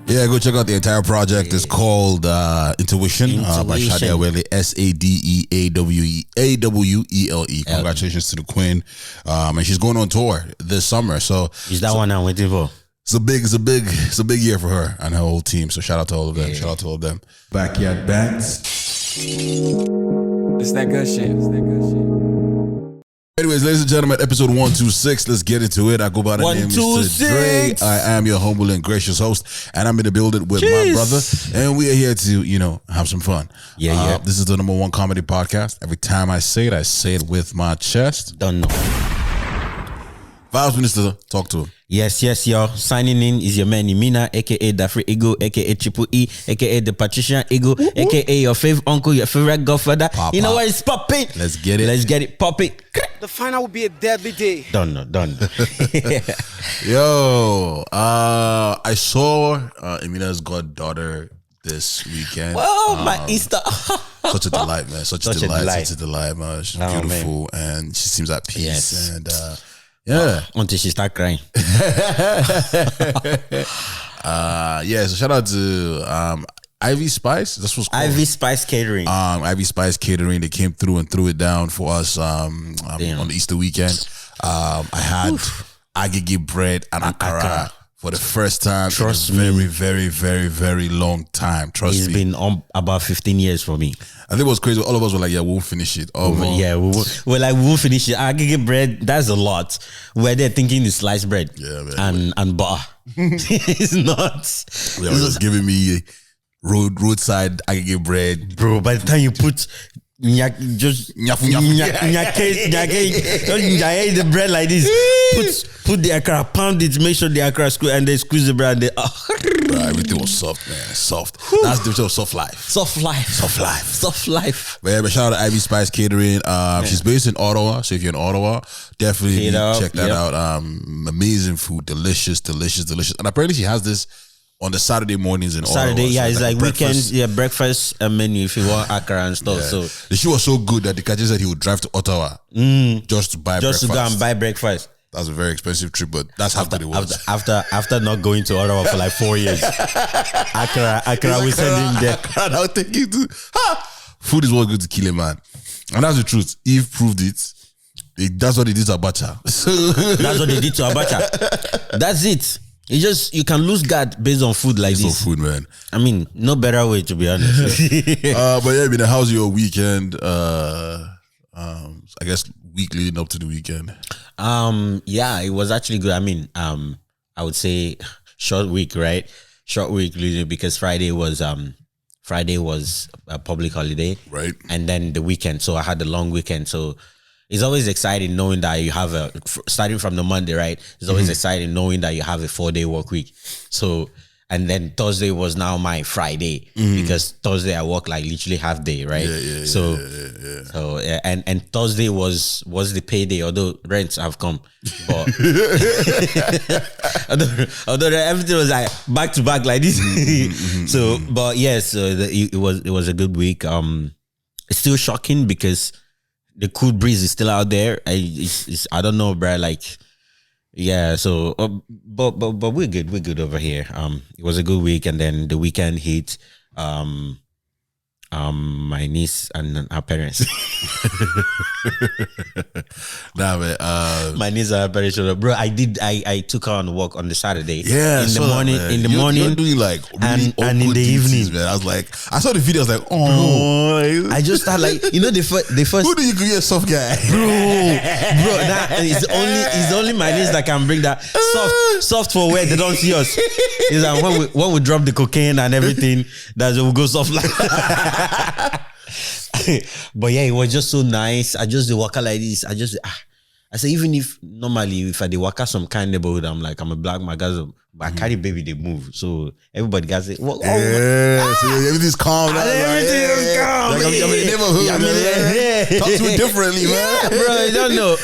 Yeah, go check out the entire project. Yeah. It's called Intuition by Shakira, SADEAWELE. Congratulations to the queen. And she's going on tour this summer. So is that one I'm waiting for? It's a big year for her and her whole team. So shout out to all of them. Yeah. Shout out to all of them. Backyard Bands. It's that good shit. Anyways, ladies and gentlemen, episode 126. Let's get into it. I go by the name Mr. Dre. I am your humble and gracious host, and I'm in the building with my brother, and we are here to, have some fun. Yeah. This is the #1 comedy podcast. Every time I say it with my chest. Don't know. Vibes Minister, talk to him. Yes, y'all. Signing in is your man Imina, aka the Free Ego, aka Triple E, aka the Patrician Ego, aka your favorite uncle, your favorite godfather. You know what? It's popping. Let's get it popping. The final will be a deadly day. Done. Yo, I saw Imina's goddaughter this weekend. Oh, my Easter. Such a delight, man. Such a delight, man. She's beautiful, and she seems at peace. Yes. And yeah. Until she start crying. So shout out to Ivy Spice. That's what's called. Ivy Spice Catering. Ivy Spice Catering. They came through and threw it down for us on the Easter weekend. I had agege bread and akara for the first time. Trust in a very, very, very, very long time. Trust me. It's been about 15 years for me. I think it was crazy. All of us were like, yeah, we'll finish it. We're like, we won't finish it. Agege bread, that's a lot. We're there thinking it's sliced bread. Yeah, man. And butter. It's not. Yeah, it was giving me roadside agege bread. Bro, by the time you put the bread like this, put the akara, pound it, make sure the akara square, and then squeeze the bread. And Bro, everything was soft, man. Soft. That's the difference of soft life. Soft life. But shout out to Ivy Spice Catering. She's based in Ottawa, so if you're in Ottawa, definitely check that out. Amazing food, delicious. And apparently she has this on the Saturday mornings in Ottawa. It's like weekends, breakfast menu if you want akara and stuff. So the shit was so good that the catcher said he would drive to Ottawa just to buy breakfast. Just to go and buy breakfast. That's a very expensive trip, but that's how good it was. After not going to Ottawa for like 4 years, Akara will send him there. I'll take you to. Food is what good to kill a man, and that's the truth. Eve proved it. That's what they did to Abacha. That's what they did to Abacha. That's it. It's just you can lose guard based on food like this. Food, man. I mean, no better way to be honest. But yeah, how's your weekend? I guess week leading up to the weekend. It was actually good. I mean, I would say short week, right? Short week leading because Friday was a public holiday, right? And then the weekend. So I had a long weekend. So it's always exciting knowing that you have starting from the Monday, right? It's always exciting knowing that you have a 4-day work week. So, and then Thursday was now my Friday because Thursday I work like literally half day, right? So and Thursday was the payday, although rents have come. But although everything was like back to back like this. So, but yes, it was a good week. It's still shocking because the cool breeze is still out there. I don't know, bro. Like, yeah. So, but we're good. We're good over here. It was a good week, and then the weekend hit. My niece and her parents. Nah, man. My niece and her parents. Bro, I took her on a walk on the Saturday. Yeah, in the morning. You're doing like really and in the evening, man. I was like, I saw the video. I was like, oh. I just had like, the first. Who do you call a soft guy, bro? That it's only my niece that can bring that soft for where they don't see us. Is that when we drop the cocaine and everything, that will go soft like. But yeah, it was just so nice. I just walk like this. I say, even if normally if I walk some kind of neighborhood, I'm like, I'm a black man, guys, but I carry baby, they move. So everybody guys say, so everything's calm. Everything is calm. Like I'm in the neighborhood. Talk to it differently, man. Bro, I don't know.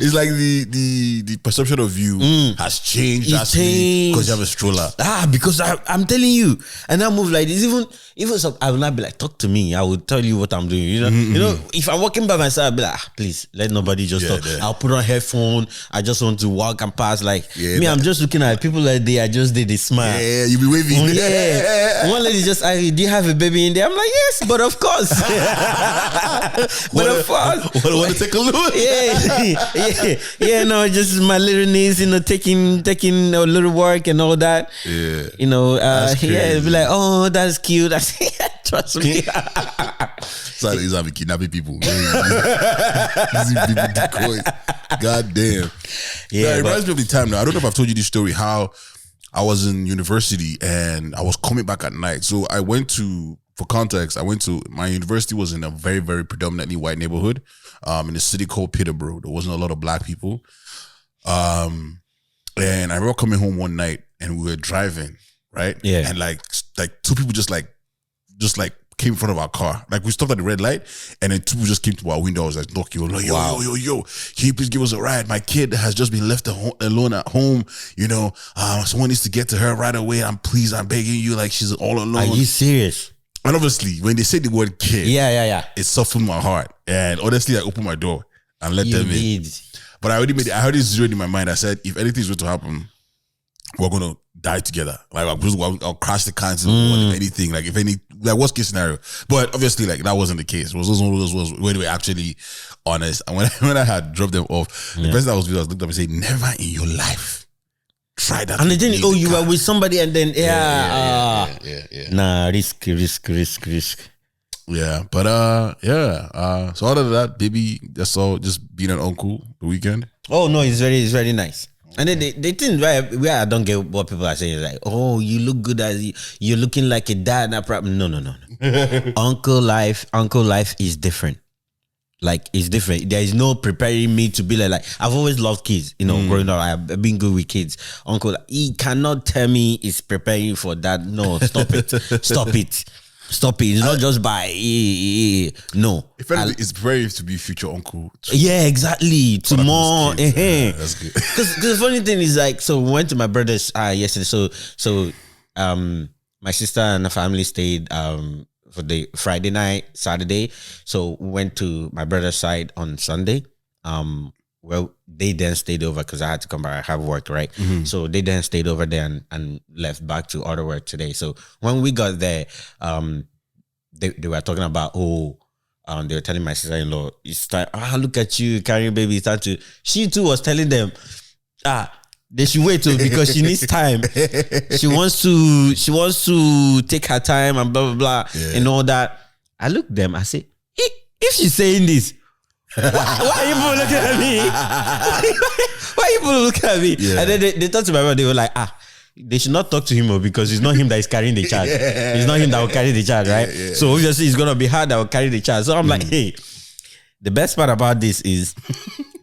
It's like the perception of you has changed. That's because you have a stroller. Because I'm telling you, and I move like this. Even so, I will not be like, talk to me. I will tell you what I'm doing. You know, if I'm walking by myself, I'll be like, please let nobody just talk. I'll put on headphone. I just want to walk and pass. Like I'm just looking at people like they are just they smile. Yeah, you be waving. Oh, yeah. One lady just asked me, do you have a baby in there? I'm like, yes, but of course. But of course. Want to take a look? Yeah. No, just my little niece, taking a little work and all that. Yeah. Be like, oh, that's cute. I say, trust me. So he's having kidnapping people. Using people decoys. God damn. Yeah, it reminds me of the time now. I don't know if I've told you this story, how I was in university and I was coming back at night. So I went to, for context, my university was in a very, very predominantly white neighborhood in a city called Peterborough. There wasn't a lot of black people. And I remember coming home one night and we were driving, right? Yeah. And like two people just came in front of our car. Like we stopped at the red light and then two people just came to our window. I was like, knocking, like, yo, can you please give us a ride? My kid has just been left alone at home. Someone needs to get to her right away. I'm begging you, like she's all alone. Are you serious? And obviously, when they say the word kid, it softened my heart. And honestly, I opened my door and let them in. But I heard it zeroed in my mind. I said, if anything's going to happen, we're going to die together. Like I'll crash the car into anything. Like if any, like worst case scenario. But obviously, like that wasn't the case. It was one of those when we were actually honest. And when I had dropped them off, the person I was with looked up and said, "Never in your life try that." And then you were with somebody, and then yeah. Nah, risk. Yeah, but so other than that, baby, that's all. Just being an uncle the weekend. Oh no, it's very nice. And then they think where I don't get what people are saying is like, oh, you look good as you're looking like a dad. No. Uncle life is different. Like it's different. There is no preparing me to be like I've always loved kids. Growing up, I've been good with kids. Uncle, he cannot tell me he's preparing for that. No, stop it. Stop it. It's not just by no. If anything, it's preparing to be future uncle. Yeah, exactly. Tomorrow. Yeah, that's good. Because the funny thing is like, so we went to my brother's yesterday. So my sister and the family stayed for the Friday night, Saturday. So we went to my brother's side on Sunday. Well, they then stayed over because I had to come back. I have work, right? Mm-hmm. So they then stayed over there and left back to other work today. So when we got there, they were talking about, they were telling my sister-in-law, it's time, look at you carrying baby. It's time to, she too was telling them, they should wait because she needs time. She wants to take her time and blah, blah, blah, and all that. I looked at them, I said, if she's saying this, why are you people looking at me? Why are you people looking at me? Yeah. And then they talked to my brother. They were like, they should not talk to him because it's not him that is carrying the child. It's not him that will carry the child, right? So obviously it's gonna be her that will carry the child. So I'm like, hey, the best part about this is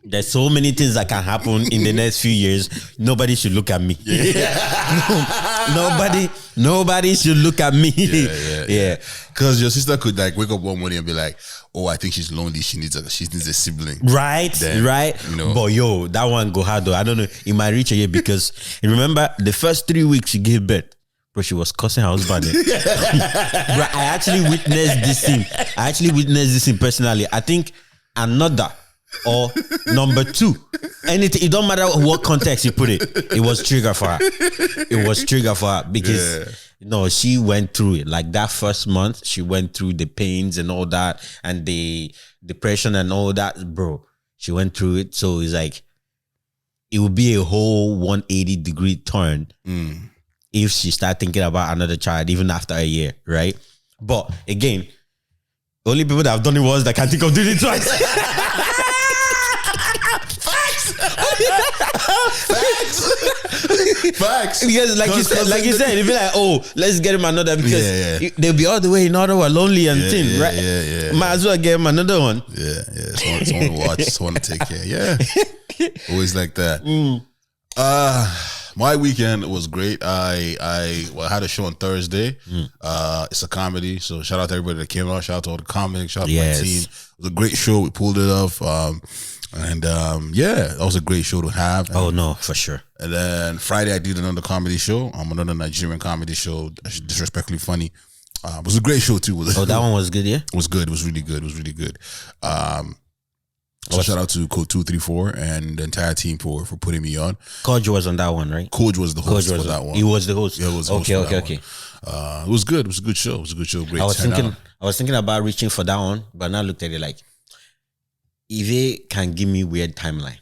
there's so many things that can happen in the next few years. Nobody should look at me. Nobody should look at me. Yeah. Because your sister could like wake up one morning and be like, "Oh, I think she's lonely. She needs a sibling." Right. But that one go hard though. I don't know. It might reach a year because remember the first 3 weeks she gave birth, bro, she was cussing her husband. Bro, I actually witnessed this thing personally. I think another or number 2, anything, it don't matter what context you put it, it was trigger for her because she went through it. Like that first month she went through the pains and all that and the depression and all that, bro. She went through it. So it's like it would be a whole 180-degree turn if she start thinking about another child even after a year, right? But again, only people that have done it once that can think of doing it twice. Facts. Because like you said, it'd be like, let's get him another because they'll be all the way in Ottawa lonely and thin, right? Yeah. Might as well get him another one. Yeah. Someone to watch, someone to take care. Yeah. Always like that. My weekend was great. I had a show on Thursday. It's a comedy, so shout out to everybody that came out. Shout out to all the comics. Shout out to my team. It was a great show. We pulled it off. That was a great show to have. Oh no, for sure. And then Friday I did another comedy show. Another Nigerian comedy show, Disrespectfully Funny. It was a great show too. That one was good, yeah? It was good. It was really good. So shout out to Code 234 and the entire team for putting me on. Coach was on that one, right? Coach was the host for that one. He was the host. Yeah, it was the host. Okay. It was good. It was a good show. It was a good show. Great. I was thinking about reaching for that one, but now I looked at it like, Eve can give me weird timeline.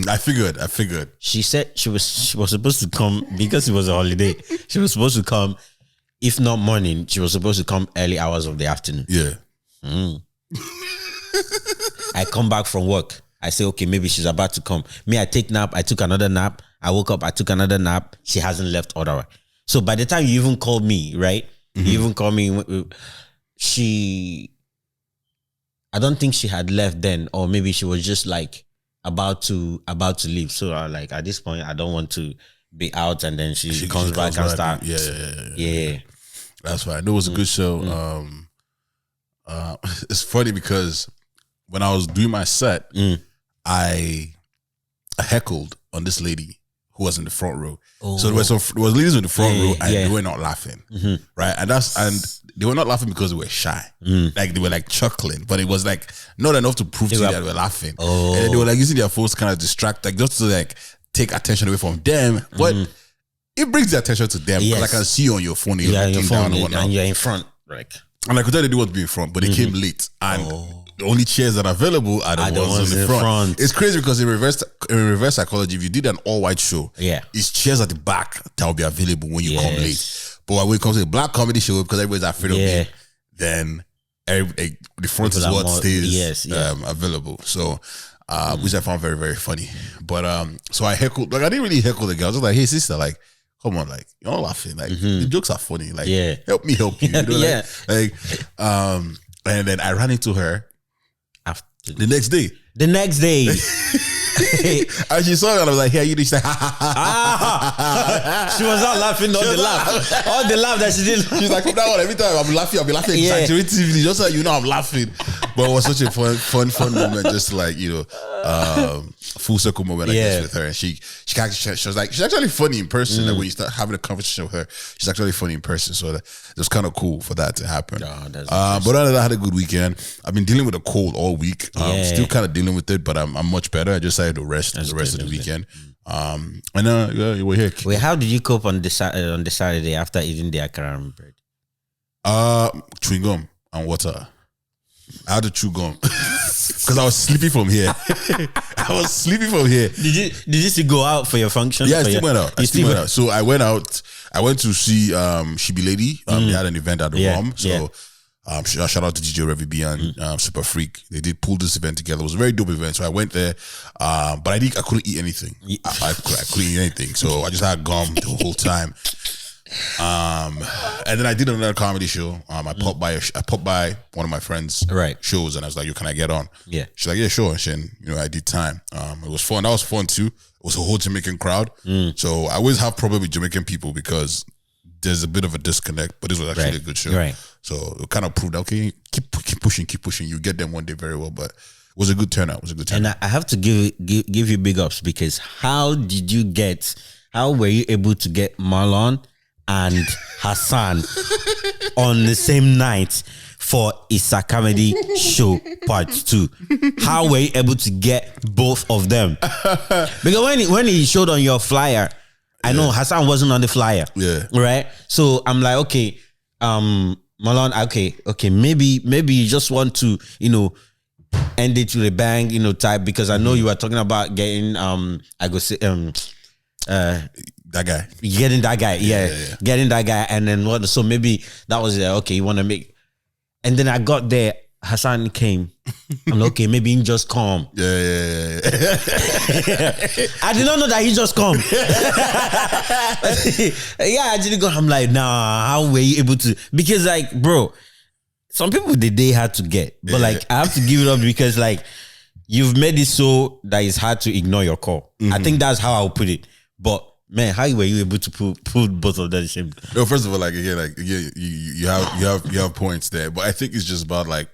I figured. She said she was supposed to come because it was a holiday. She was supposed to come, if not morning, she was supposed to come early hours of the afternoon. Yeah. I come back from work. I say, okay, maybe she's about to come. Me, I take nap. I took another nap. I woke up. I took another nap. She hasn't left otherwise. So by the time you even called me, right? You even called me. I don't think she had left then, or maybe she was just like about to leave. So I like, at this point, I don't want to be out, and then she comes back and start. Yeah. That's fine. It was a good show. It's funny because when I was doing my set, I heckled on this lady who was in the front row. So there was ladies in the front row and they were not laughing, right? And they were not laughing because they were shy, like they were like chuckling, but it was like not enough to prove to you that they were laughing. And then they were like using their phones to kind of distract, like just to like take attention away from them, but it brings the attention to them because I can see you on your phone, you're looking down and you're in front, right? And I could tell they didn't want to be in front, but they came late. And the only chairs that are available are the ones in the front. It's crazy because in reverse psychology, if you did an all-white show, it's chairs at the back that will be available when you come late. But when it comes to a black comedy show, because everybody's afraid of me, then the front is what stays available. So, which I found very, very funny. But so I heckled, like I didn't really heckle the girl. I was just like, hey sister, like, come on, like, you're not laughing. Like, the jokes are funny. Like, help me help you. You know, and then I ran into her the next day. And she saw me and I was like, hey, you she's like, ha ha ha. She was not laughing, all the laugh that she did. She's like, from now on, every time I'm laughing, I'll be laughing exaggeratively, just so you know I'm laughing. But it was such a fun moment, just like, you know, full circle moment, I guess, with her. And she was like, she's actually funny in person. Like when you start having a conversation with her, she's actually funny in person. So it was kind of cool for that to happen. But other than that, I had a good weekend. I've been dealing with a cold all week. Still kind of dealing with it, but I'm much better. I just decided to rest the rest of the weekend. And we're here. Wait, how did you cope on the Saturday after eating the akara and bread? Chewing gum and water. I had to chew gum because I was sleepy from here. Did you still go out for your function? Yeah, I still went out. So I went out. I went to see She Be Lady. They had an event at the ROM. So shout out to DJ Revy B and Super Freak. They did pull this event together. It was a very dope event. So I went there, but I couldn't eat anything. I couldn't eat anything. So I just had gum the whole time. And then I did another comedy show. I popped by one of my friends' shows, and I was like, "Yo, can I get on?" Yeah. She's like, "Yeah, sure." And I did time. It was fun. That was fun too. It was a whole Jamaican crowd. So I always have problem with Jamaican people because there's a bit of a disconnect. But this was actually a good show. Right. So it kind of proved, okay, keep pushing. You get them one day very well. But it was a good turnout. And I have to give you big ups because how were you able to get Marlon and Hassan on the same night for Issa Camedy show part 2? How were you able to get both of them? Because when he showed on your flyer, I know Hassan wasn't on the flyer. Yeah. Right? So I'm like, okay, Marlon, okay, maybe you just want to, end it with a bang, type, because I know you were talking about getting that guy. Getting that guy, getting that guy, and then what? So maybe that was okay. You want to make, and then I got there. Hassan came. I'm like, okay, maybe he just come. Yeah. I did not know that he just come. I didn't go. I'm like, nah. How were you able to? Because like, bro, some people they had to get, but like, I have to give it up because like, you've made it so that it's hard to ignore your call. I think that's how I'll put it. But man, how were you able to put both of them in the same? No, first of all, you have points there, but I think it's just about like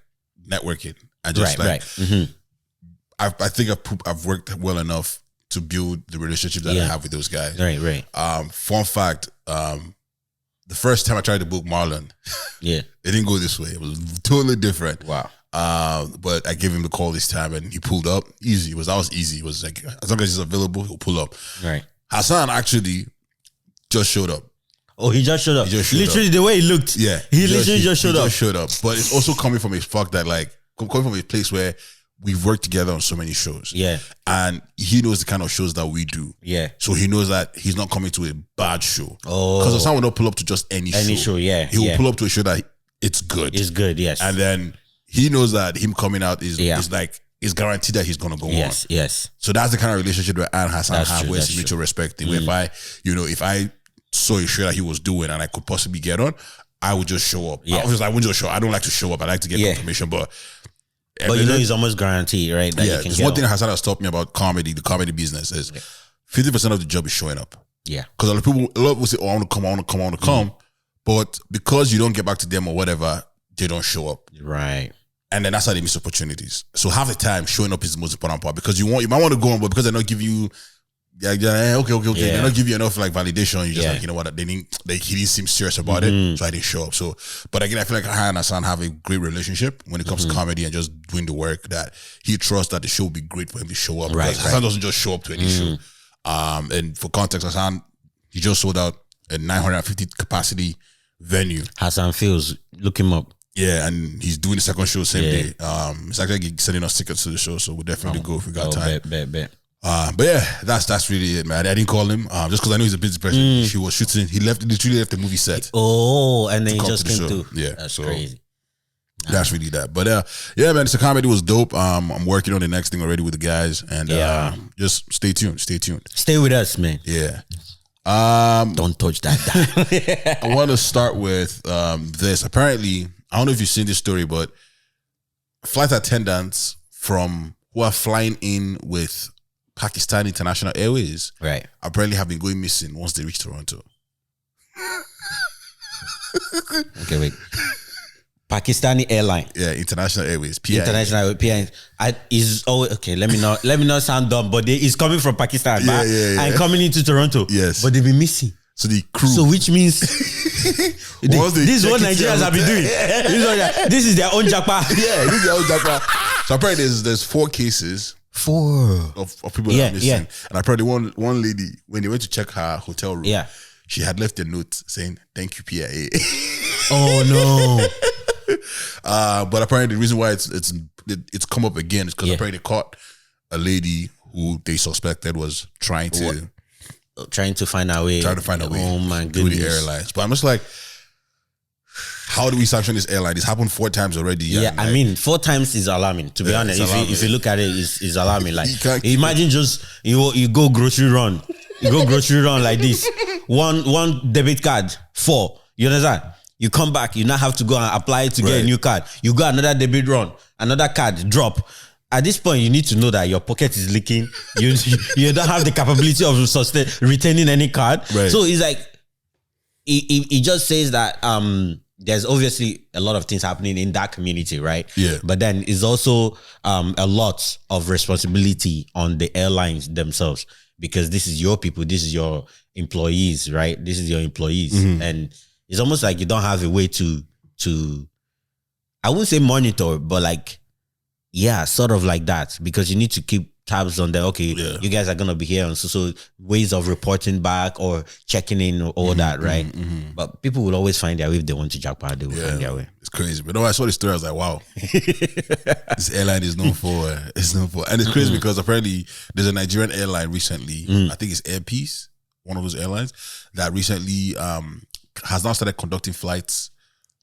networking. I just I think I've worked well enough to build the relationship that I have with those guys. Right. Fun fact: the first time I tried to book Marlon, it didn't go this way. It was totally different. Wow. But I gave him the call this time and he pulled up. Easy. That was easy. It was like, as long as he's available, he'll pull up. Right. Hassan actually just showed up. Oh, he just showed up. Literally, the way he looked. Yeah. He literally just showed up. Just showed up. But it's also coming from a fuck that, like, coming from a place where we've worked together on so many shows. Yeah. And he knows the kind of shows that we do. Yeah. So he knows that he's not coming to a bad show. Oh. Because Hassan will not pull up to just any show. Any show, yeah. He will pull up to a show that it's good. It's good, yes. And then he knows that him coming out is like, it's guaranteed that he's going to go on. Yes. So that's the kind of relationship that I and Hassan have, where it's mutual respect. If I saw a show that he was doing and I could possibly get on, I would just show up. I wouldn't just show up. I don't like to show up. I like to get confirmation, but he's almost guaranteed, right? That you can there's one thing Hassan has taught me about comedy, the comedy business, is 50% of the job is showing up. Yeah. Because a lot of people say, oh, I want to come. But because you don't get back to them or whatever, they don't show up. Right. And then that's how they miss opportunities. So half the time, showing up is the most important part, because you might want to go on, but because they're not giving you, okay. They're not giving you enough like validation. You just like, you know what, he didn't seem serious about it, so I didn't show up. So, but again, I feel like I and Hassan have a great relationship when it comes to comedy and just doing the work, that he trusts that the show will be great for him to show up. Right. Hassan doesn't just show up to any show. And for context, Hassan, he just sold out a 950 capacity venue. Hassan Fields, look him up. Yeah, and he's doing the second show same day. It's actually sending us tickets to the show, so we'll definitely go if we got time. Bet. But yeah, that's really it, man. I didn't call him just because I knew he's a busy person. He was shooting. He literally left the movie set. Oh, and then he just came through. Yeah, that's crazy. That's really that. But yeah, man, the comedy was dope. I'm working on the next thing already with the guys, and just stay tuned. Stay with us, man. Yeah. Don't touch that. I want to start with this. Apparently, I don't know if you've seen this story, but flight attendants who are flying in with Pakistani International Airways, right, apparently have been going missing once they reach Toronto. Okay, wait. Pakistani airline, International Airways, PI. International PI is okay. Let me not sound dumb, but it's coming from Pakistan, and coming into Toronto. Yes, but they've been missing. So the crew. So which means this is what Nigerians have been doing. This is their own japa. Yeah, this is their own japa. So apparently there's 4 cases. 4 of people that are missing. And apparently one lady, when they went to check her hotel room, she had left a note saying, "Thank you, PIA." Oh no. But apparently the reason why it's come up again is because apparently they caught a lady who they suspected was trying to find a way. Oh my goodness. Through the airlines. But I'm just like, how do we sanction this airline? It's happened 4 times already. Yeah, I mean, 4 times is alarming. To be honest, if you look at it, it's alarming. Like, imagine just you go grocery run. You go grocery run like this. One debit card, 4. You understand? You come back, you now have to go and apply it to get a new card. You go another debit run, another card, drop. At this point, you need to know that your pocket is leaking. You don't have the capability of retaining any card. Right. So it's like, it just says that there's obviously a lot of things happening in that community, right? Yeah. But then it's also a lot of responsibility on the airlines themselves, because this is your people, this is your employees, right? This is your employees. And it's almost like you don't have a way to I wouldn't say monitor, but like, sort of like that, because you need to keep tabs on that. Okay, you guys are gonna be here, and so ways of reporting back or checking in or all that, right? But people will always find their way. If they want to jackpot, they will find their way. It's crazy. But no, I saw the story, I was like, wow. This airline is known for and it's crazy because apparently there's a Nigerian airline recently, I think it's Air Peace, one of those airlines, that recently has now started conducting flights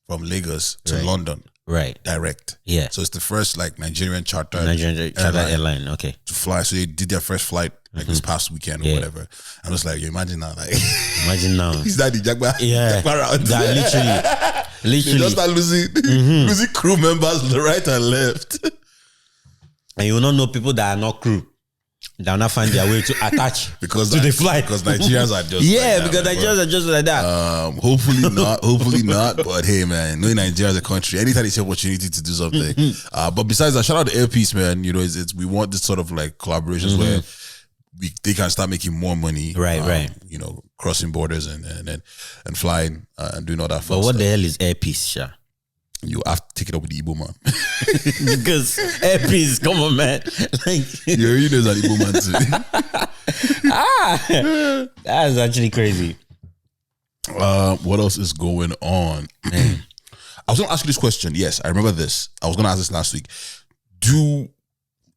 from Lagos to London. Right. Direct. Yeah. So it's the first like Nigerian charter airline, okay, to fly. So they did their first flight like this past weekend or whatever. I'm just like, you imagine now, like imagine now. Is that the Jaguar? That literally. They just start losing crew members the right and left. And you will not know people that are not crew. They'll not find their way to attach to the flight. Because Nigerians are just Nigerians are just like that. Hopefully not. But hey, man, knowing Nigeria as a country, anytime they see opportunity to do something. But besides that, shout out to Air Peace, man. You know, we want this sort of like collaborations where they can start making more money. Right. You know, crossing borders and flying and doing all that fun But what stuff. the hell is Air Peace, Sha? You have to take it up with the Igbo man. Because peace, come on, man. Like, you know that Igbo man too. That's actually crazy. What else is going on? I was going to ask you this question. Yes, I remember this. I was going to ask this last week.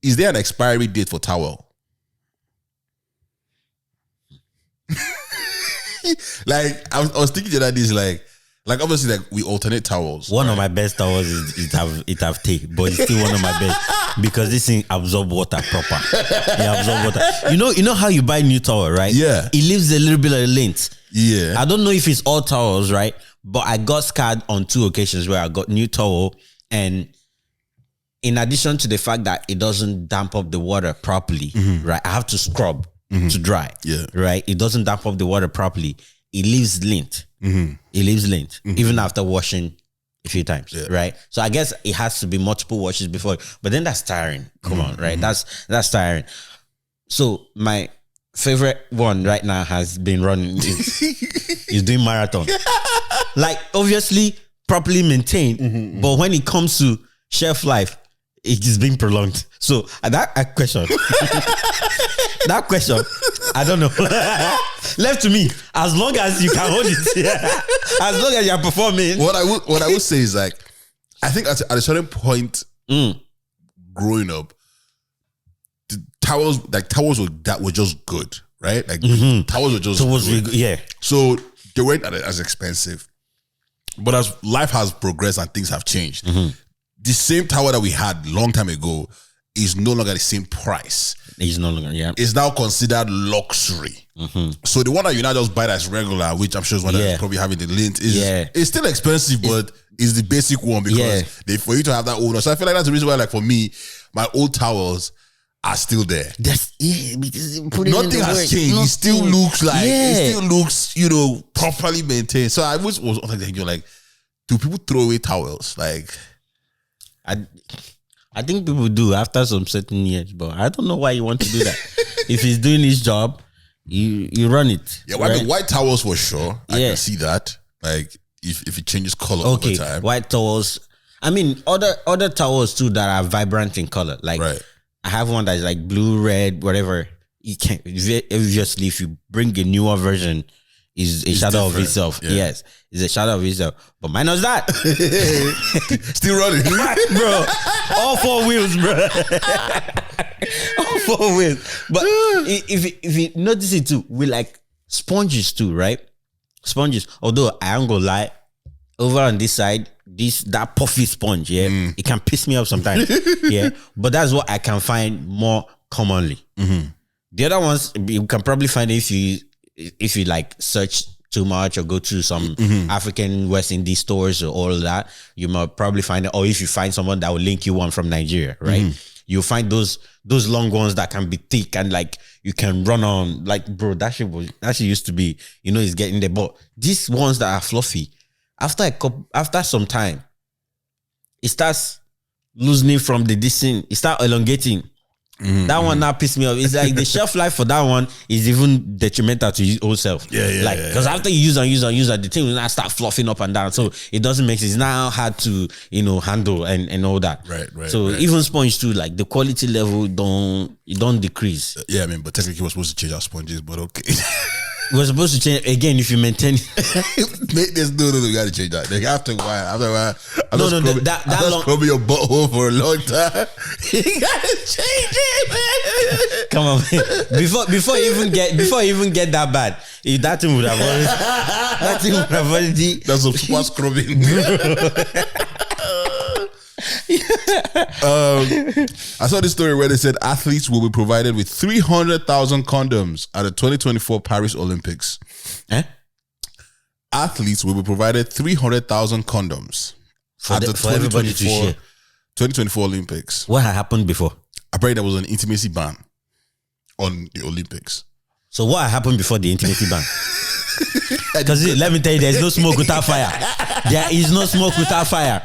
Is there an expiry date for towel? Like, I was thinking the other day, like obviously, like we alternate towels. One of my best towels is it have take, but it's still one of my best because this thing absorb water proper. It absorb water. You know how you buy new towel, right? Yeah. It leaves a little bit of lint. Yeah. I don't know if it's all towels, right? But I got scarred on 2 occasions where I got new towel, and in addition to the fact that it doesn't damp up the water properly, right? I have to scrub to dry. Yeah. Right. It doesn't damp up the water properly. It leaves lint. It leaves lint even after washing a few times, right? So I guess it has to be multiple washes before, but then that's tiring. Come on, right? That's tiring. So my favorite one right now has been running. Is doing marathon. Like obviously properly maintained, but when it comes to shelf life, it is being prolonged. So that question, that question, I don't know. Left to me. As long as you can hold it, as long as you're performing. What I would say is, like, I think at a certain point, growing up, the towels were just good, right? Like towels were just good. Yeah. So they weren't as expensive, but as life has progressed and things have changed, the same towel that we had long time ago is no longer the same price. It's no longer, yeah. It's now considered luxury. So the one that you now just buy that's regular, which I'm sure is one that's probably having the lint, it's still expensive, but it's the basic one because for you to have that old one. So I feel like that's the reason why, like for me, my old towels are still there. Because nothing has changed. It still looks like it still looks, properly maintained. So I was thinking, like, do people throw away towels? Like, I think people do after some certain years, but I don't know why you want to do that. If he's doing his job, you run it. Yeah, well, right? I mean, white towels for sure. I can see that. Like if it changes color over time. White towels. I mean, other towels too that are vibrant in color. Like I have one that's like blue, red, whatever. You can't obviously if you bring a newer version. Is a shadow of itself. Yeah. Yes, it's a shadow of itself. But minus that, still running, bro. All 4 wheels, bro. All 4 wheels. But if you notice it too, we like sponges too, right? Sponges. Although I ain't gonna lie, over on this side, that puffy sponge, it can piss me off sometimes. But that's what I can find more commonly. The other ones you can probably find if you like search too much or go to some African West Indies stores or all of that, you might probably find it. Or if you find someone that will link you one from Nigeria, right? You'll find those long ones that can be thick and like you can run on. Like, bro, that shit used to be, it's getting there. But these ones that are fluffy, after some time, it starts loosening from the distance. It starts elongating. That one now pissed me off. It's like the shelf life for that one is even detrimental to your own self. Because after you use and the thing will now start fluffing up and down. So it doesn't make sense. It's now hard to handle and all that. Right. So even sponge too, like the quality level don't decrease. Yeah, I mean, but technically we're supposed to change our sponges, but okay. We're supposed to change again if you maintain. There's no, you gotta change that. Like after a while, that long. Scrubbing your butthole for a long time. You gotta change it, man. Come on, man. Before you even get that bad, if that thing would have already. That's some super scrubbing. I saw this story where they said athletes will be provided with 300,000 condoms at the 2024 Paris Olympics. Athletes will be provided 300,000 condoms for everybody to share. 2024 Olympics. What had happened before? Apparently there was an intimacy ban on the Olympics. So what happened before the intimacy ban? Because let me tell you, there's no smoke without fire. There is no smoke without fire.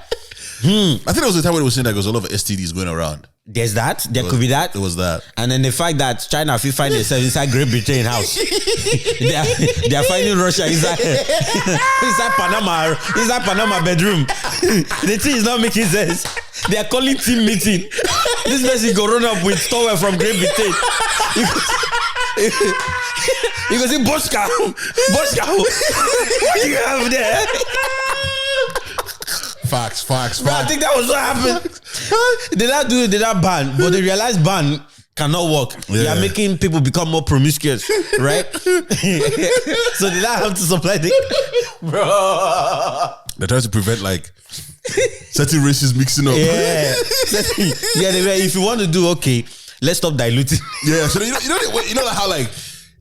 I think there was a time when they were saying that there was a lot of STDs going around. There's that. There could be that. It was that. And then the fact that China will find themselves inside Great Britain house. they are finding Russia inside Panama bedroom. The thing is not making sense. They are calling team meeting. This person go run up with towel from Great Britain. You go see Boska. What do you have there? Facts. Bro, I think that was what happened. They not ban, but they realized ban cannot work. Yeah. They are making people become more promiscuous, right? So they not have to supply the bro. They're trying to prevent like certain races mixing up. Yeah. If you want to do okay, let's stop diluting. Yeah, so you know how like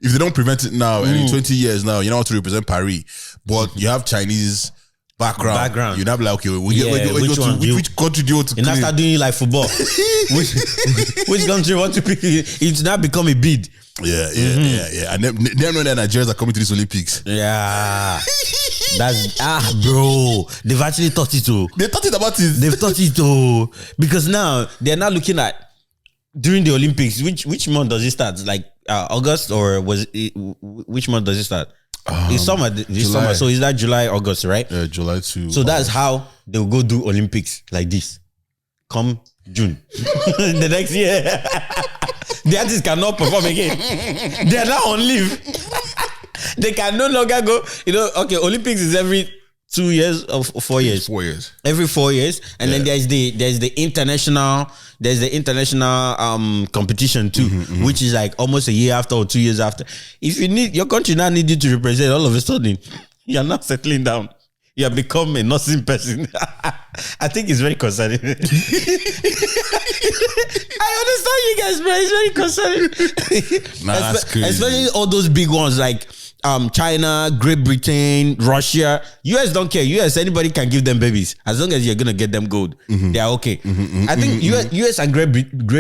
if they don't prevent it now and in 20 years now, you know how to represent Paris, but you have Chinese background. You're not like, okay, which country do you want to clean? And start doing like football. which country want to pick? It's now become a bid. Yeah. And them know that Nigerians are coming to these Olympics. Yeah. That's bro. They've actually thought it too. They thought it about it. They've thought it too. Because now they're not looking at during the Olympics. Which month does it start? Like August, or was it, which month does it start? It's summer. Summer. So is that July, August, right? Yeah, July to. So that's how they'll go do Olympics like this. Come June. The next year. The artists cannot perform again. They are now on leave. They can no longer go. Okay, Olympics is every 2 years or 4 years. 4 years. Every 4 years. And then there's the international competition too, which is like almost a year after or 2 years after. If you need your country now need you to represent, all of a sudden you're not settling down. You have become a nursing person. I think it's very concerning. I understand you guys, bro. It's very concerning. That's crazy. Especially all those big ones like China, Great Britain, Russia. US don't care. US, anybody can give them babies. As long as you're going to get them gold, they are okay. I think US and Great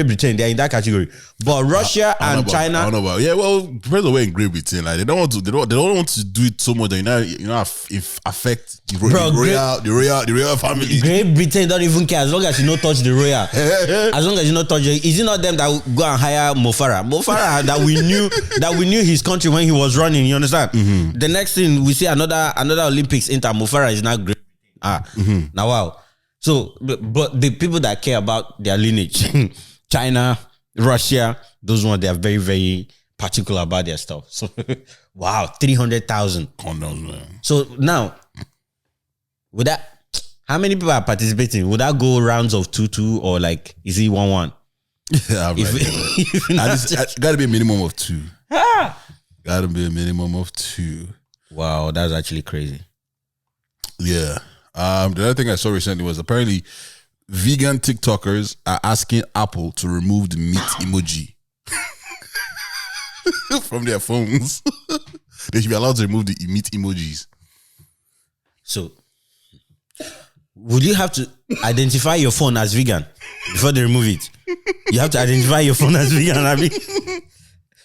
Britain, they're in that category. But Russia and China. I don't know about. Yeah, well, depends on where in Great Britain. Like, they don't want to do it so much that if affect the royal family. Great Britain don't even care as long as you don't touch the royal. As long as you don't touch it. Is it not them that will go and hire Mo Farah? Mo Farah that we knew his country when he was running, you understand? The next thing we see another Olympics Inter Mo Farah is not great. Now wow. So but the people that care about their lineage, China, Russia, those ones, they are very, very particular about their stuff. So wow, 300,000 condoms, man. So now would that, how many people are participating? Would that go rounds of 2-2 or like is it 1-1? Yeah, gotta be a minimum of 2. Gotta be a minimum of 2. Wow, that's actually crazy. Yeah. The other thing I saw recently was apparently vegan TikTokers are asking Apple to remove the meat emoji from their phones. They should be allowed to remove the meat emojis. So, would you have to identify your phone as vegan before they remove it? You have to identify your phone as vegan, Abby.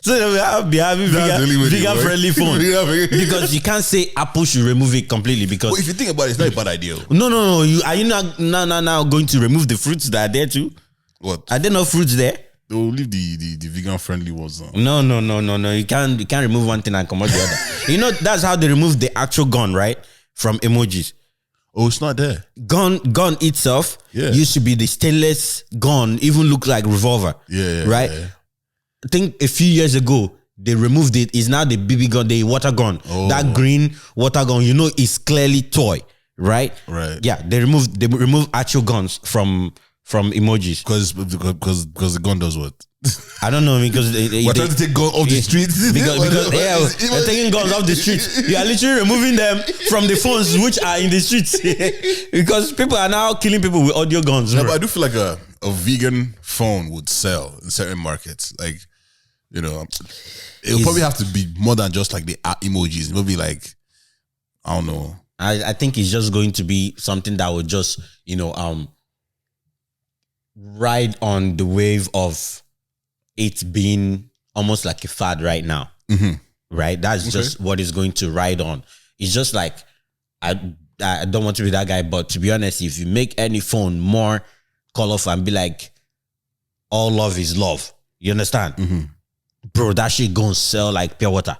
So they will be having vegan friendly phone. Because you can't say Apple should remove it completely because... Well, if you think about it, it's not a bad idea. No. Are you now going to remove the fruits that are there too? What? Are there no fruits there? They will leave the vegan friendly ones. No. You can't remove one thing and come out the other. That's how they remove the actual gun, right? From emojis. Oh, it's not there. Gun itself used to be the stainless gun, even look like revolver. Yeah. Right? Yeah. I think a few years ago, they removed it. It's now the BB gun, the water gun. Oh. That green water gun, is clearly toy, right? Right. Yeah, they remove actual guns from emojis. Because the gun does what? I don't know, because we're trying to take guns off the streets. Because they're taking guns off the streets. You are literally removing them from the phones which are in the streets. Because people are now killing people with audio guns. Yeah, but I do feel like a vegan phone would sell in certain markets. Like, it'll probably have to be more than just like the emojis. It'll be like, I don't know. I think it's just going to be something that will just, ride on the wave of it being almost like a fad right now. Right? That's just what it's going to ride on. It's just like, I don't want to be that guy, but to be honest, if you make any phone more colorful and be like, all love is love. You understand? Bro, that shit gonna sell like pure water.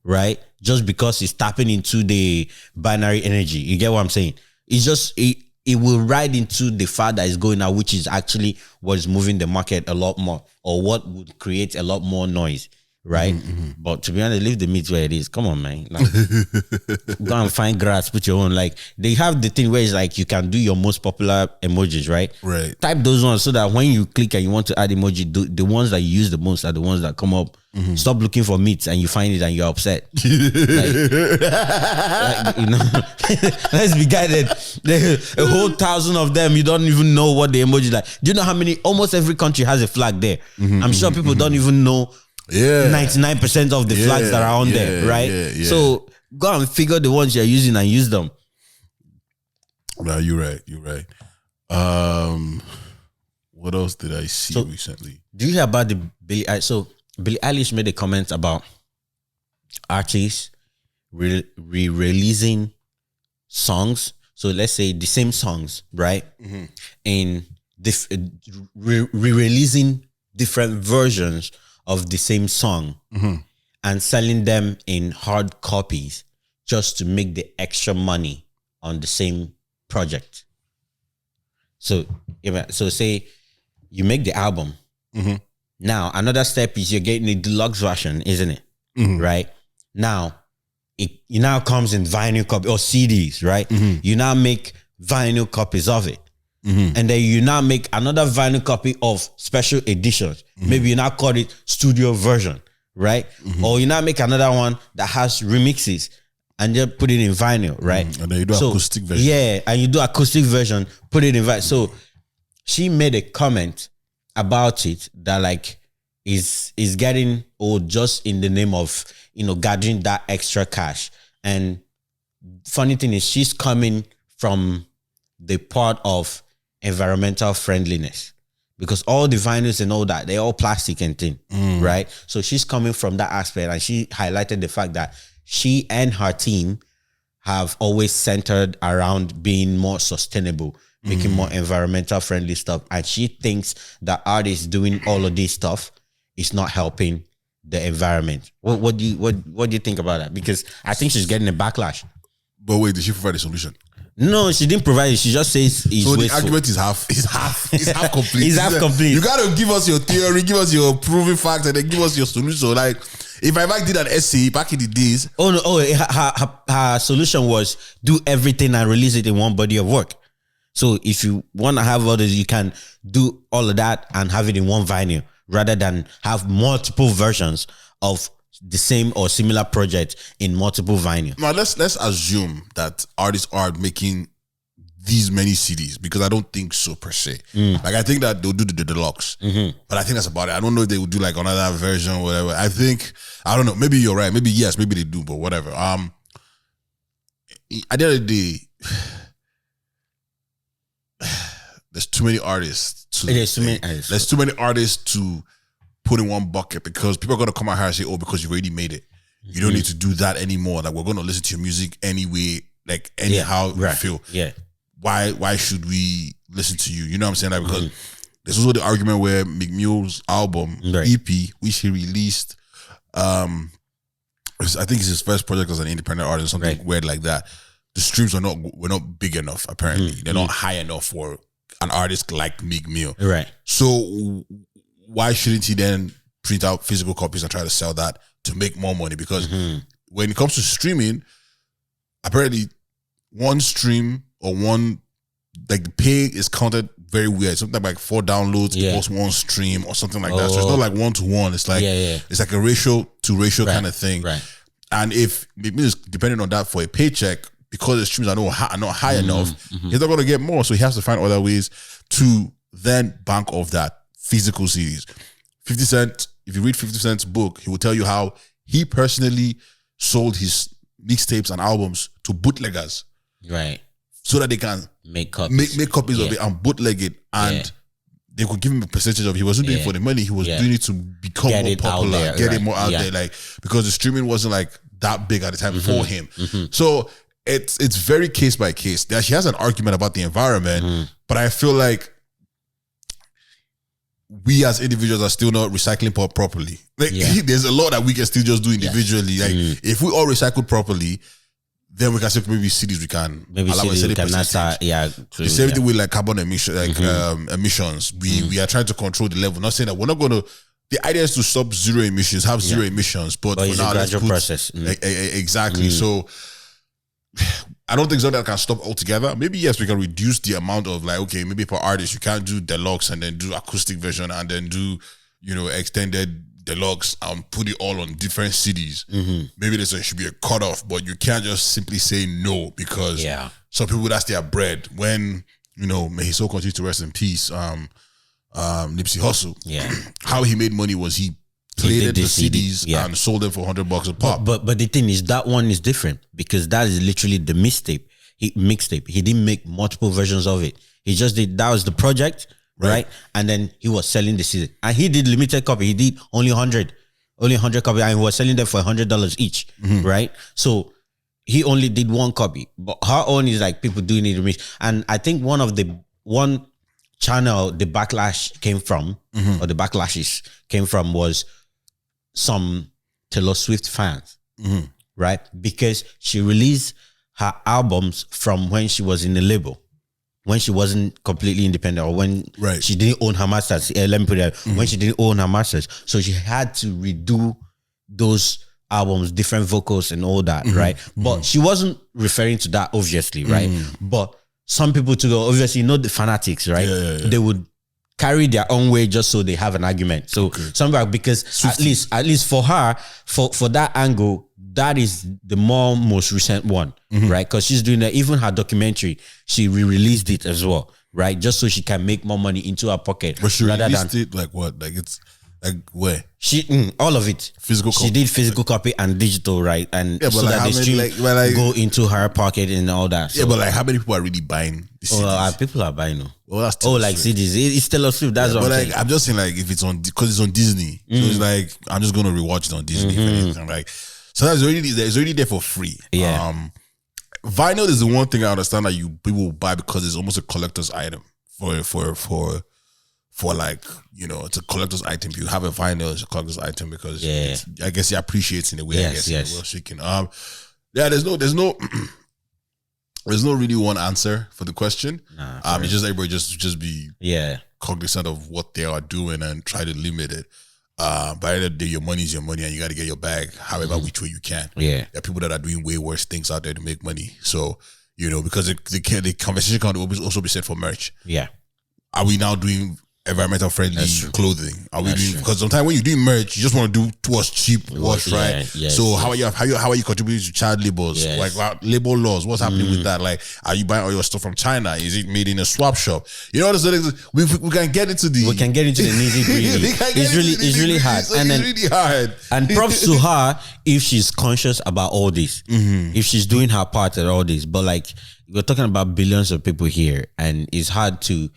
Right? Just because it's tapping into the binary energy. You get what I'm saying? It's just it will ride into the fact that is going out, which is actually what is moving the market a lot more, or what would create a lot more noise, right? But to be honest, leave the meat where it is. Come on, man. Like, go and find grass, put your own. Like, they have the thing where it's like you can do your most popular emojis, right? Right. Type those ones so that when you click and you want to add emoji, the ones that you use the most are the ones that come up. Stop looking for meat and you find it and you're upset. Like, you know, let's be guided. A whole 1,000 of them, you don't even know what the emoji like. Do you know how many? Almost every country has a flag there. I'm sure people don't even know 99% of the flags that are on there, right? So go and figure the ones you're using and use them. No, you're right. You're right. What else did I see recently? Do you hear about the Billie Eilish? So Billie Eilish made a comment about artists releasing songs. So let's say the same songs, right? And releasing different versions of the same song and selling them in hard copies just to make the extra money on the same project. So say you make the album. Now, another step is you're getting the deluxe version, isn't it? Right? Now, it now comes in vinyl copy or CDs, right? You now make vinyl copies of it. And then you now make another vinyl copy of special editions. Maybe you now call it studio version, right? Or you now make another one that has remixes and just put it in vinyl, right? And then you do acoustic version. Yeah, and you do acoustic version, put it in vinyl. So she made a comment about it that like is getting old just in the name of, you know, gathering that extra cash. And funny thing is she's coming from the part of environmental friendliness, because all the vinyls and all that, they're all plastic and thin, right? So she's coming from that aspect, and she highlighted the fact that she and her team have always centered around being more sustainable, making more environmental friendly stuff. And she thinks that artists doing all of this stuff is not helping the environment. What do you think about that? Because I think she's getting a backlash. But wait, did she provide a solution? No, she didn't provide it. She just says it's so wasteful. The argument is half complete. It's half complete. You gotta give us your theory, give us your proven facts, and then give us your solution. So like, if I did an essay back in the days, her solution was do everything and release it in one body of work. So if you want to have others, you can do all of that and have it in one vinyl, rather than have multiple versions of the same or similar project in multiple vinyl. Now let's assume that artists are making these many CDs, because I don't think so per se. Like, I think that they'll do the deluxe, but I think that's about it. I don't know if they would do like another version or whatever. I don't know. Maybe you're right. Maybe yes. Maybe they do, but whatever. At the end of the day, there's too many artists. There's too many artists to put in one bucket, because people are going to come out here and say, oh, because you already made it, you don't need to do that anymore. Like, we're going to listen to your music anyway, like anyhow we feel. Yeah. Why should we listen to you? You know what I'm saying? Like, because there's also the argument where Meek Mill's album, EP, which he released, I think it's his first project as an independent artist, something weird like that. The streams were not big enough, apparently. They're not high enough for an artist like Meek Mill. Right. So why shouldn't he then print out physical copies and try to sell that to make more money? Because when it comes to streaming, apparently one stream or one, like, the pay is counted very weird. Something like 4 downloads equals one stream or something like that. So it's not like 1-to-1. It's like it's like a ratio to ratio kind of thing. Right. And if Meek Mill is depending on that for a paycheck, because the streams are not high enough, he's not going to get more. So he has to find other ways to then bank off that physical CDs. 50 Cent, if you read 50 Cent's book, he will tell you how he personally sold his mixtapes and albums to bootleggers. Right. So that they can make copies, of it and bootleg it. And they could give him a percentage of it. He wasn't doing it for the money. He was doing it to become more popular, get it more out there. Like, because the streaming wasn't like that big at the time for him. So it's very case by case. She has an argument about the environment, but I feel like we as individuals are still not recycling properly. Like, there's a lot that we can still just do individually. Like if we all recycle properly, then we can say maybe cities we can maybe cities we can start, the same thing with like carbon emission, like emissions. We are trying to control the level. Not saying that we're not going to. The idea is to stop zero emissions, have zero emissions, but for it's now, a gradual process. Exactly. So I don't think so that can stop altogether. Maybe yes, we can reduce the amount of like, okay, maybe per artist you can't do deluxe and then do acoustic version and then do, you know, extended deluxe and put it all on different CDs. Maybe there should be a cutoff, but you can't just simply say no because some people, that's their bread. When, you know, may his soul continue to rest in peace. Nipsey Hussle. How he made money was he played the CDs and sold them for $100 a pop. But the thing is, that one is different because that is literally the mixtape. He didn't make multiple versions of it. He just did, that was the project, right? And then he was selling the CD. And he did limited copy. He did only 100 copies, and he was selling them for $100 each, right? So he only did one copy. But her own is like people doing it remix. And I think one channel the backlash came from, or the backlashes came from, was some Taylor Swift fans, right? Because she released her albums from when she was in the label, when she wasn't completely independent, or when she didn't own her masters. Let me put it out, when she didn't own her masters. So she had to redo those albums, different vocals and all that, right? But she wasn't referring to that, obviously, right? But some people to go, obviously, you know, the fanatics, right? They would carry their own way just so they have an argument. So because at least for her, for that angle, that is the most recent one, right? Because she's doing that. Even her documentary, she re-released it as well, right? Just so she can make more money into her pocket. But she released it like what? Like it's like where? She all of it. Physical copy. She did physical copy and digital, right? And so like that the stream go into her pocket and all that. So, but like how many people are really buying the CDs? People are buying them. Well, that's like CDs. It's Taylor Swift. That's what I'm saying. I'm just saying, like, if it's on, because it's on Disney, so it's like I'm just gonna rewatch it on Disney. If anything, like, so that's already there for free. Vinyl is the one thing I understand that people will buy because it's almost a collector's item for like, you know, it's a collector's item. If you have a vinyl, it's a collector's item because I guess he appreciates in a way. Yes. Well shaken. There's no really one answer for the question. It's just everybody just be cognizant of what they are doing and try to limit it. By the end of the day, your money is your money and you got to get your bag however which way you can. There are people that are doing way worse things out there to make money. So, you know, because the conversation can also be said for merch. Are we now doing environmental friendly clothing? Are we doing, because sometimes when you do merch, you just want to do what's cheap, what's right. So how are you contributing to child labors? Like labor laws, what's happening with that? Like, are you buying all your stuff from China? Is it made in a swap shop? You know, we can get into the nitty gritty. It's really hard. It's really hard. And props to her if she's conscious about all this, if she's doing her part at all this. But like, we're talking about billions of people here, and it's hard to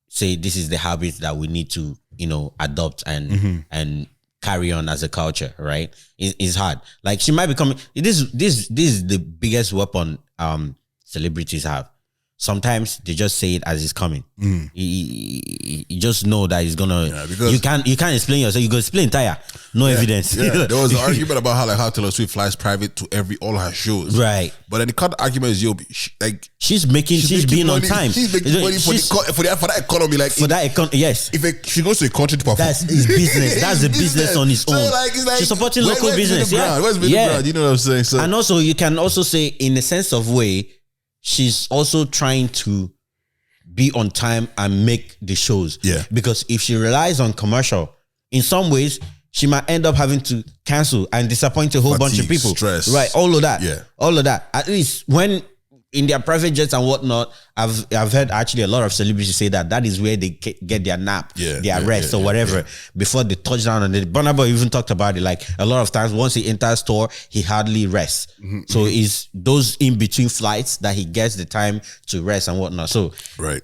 say this is the habit that we need to, you know, adopt and carry on as a culture, right? It's hard. Like, she might become this is the biggest weapon celebrities have. Sometimes they just say it as it's coming. You just know that it's gonna. You can't explain yourself. You go explain tire, no evidence. There was an argument about how Taylor Swift flies private to all her shows, right? But then the cut argument is she's being money, on time. She's making money for that economy, like for that economy. Yes, if she goes to a country to perform, that's his business. That's the business on its own. So like, she's supporting local business. Where's the brand? You know what I'm saying? So, and also you can also say, in a sense of way, she's also trying to be on time and make the shows. Because if she relies on commercial, in some ways, she might end up having to cancel and disappoint a whole bunch of people. Stress. Right, all of that. All of that. At least when in their private jets and whatnot, I've heard actually a lot of celebrities say that is where they get their nap, their rest or whatever before they touch down. And Burna Boy even talked about it. Like, a lot of times once he enters store, he hardly rests. So it's those in between flights that he gets the time to rest and whatnot. So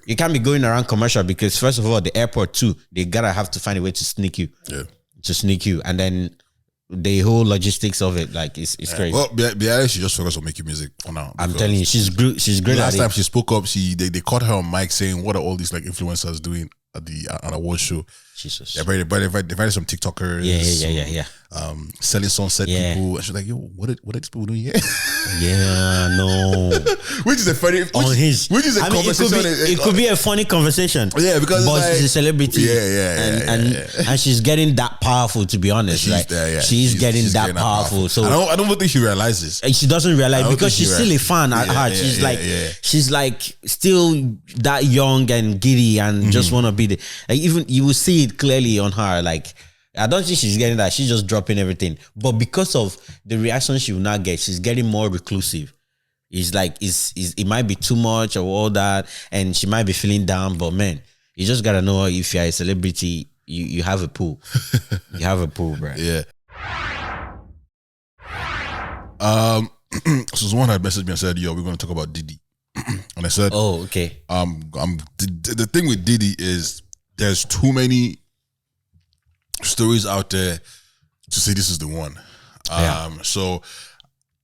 you can't be going around commercial, because first of all, the airport too, they gotta have to find a way to sneak you. And then the whole logistics of it, like, it's crazy. Well, Billie Eilish, she just focused on making music for now. I'm telling you, she's great. Last time she spoke up, they caught her on mic saying, "What are all these like influencers doing at the on a award show. Jesus. They invited some TikTokers. Yeah. Selling sunset people. And she's like, yo, what are these people doing here? Yeah, no. Which is a funny conversation. It could be a funny conversation. Yeah, because but she's a celebrity. And she's getting that powerful, to be honest. She's getting that powerful. So I don't think she realizes. She doesn't realize because she's still a fan at heart. She's like still that young and giddy and just want to be even you will see it clearly on her. Like, I don't think she's getting that. She's just dropping everything. But because of the reaction she will not get, she's getting more reclusive. It's like it might be too much or all that, and she might be feeling down. But man, you just gotta know if you're a celebrity, you have a pool. You have a pool, bro. Yeah. So someone had messaged me and said, "Yo, we're going to talk about Diddy," and I said, "Oh, okay." The thing with Diddy is there's too many stories out there to say this is the one. So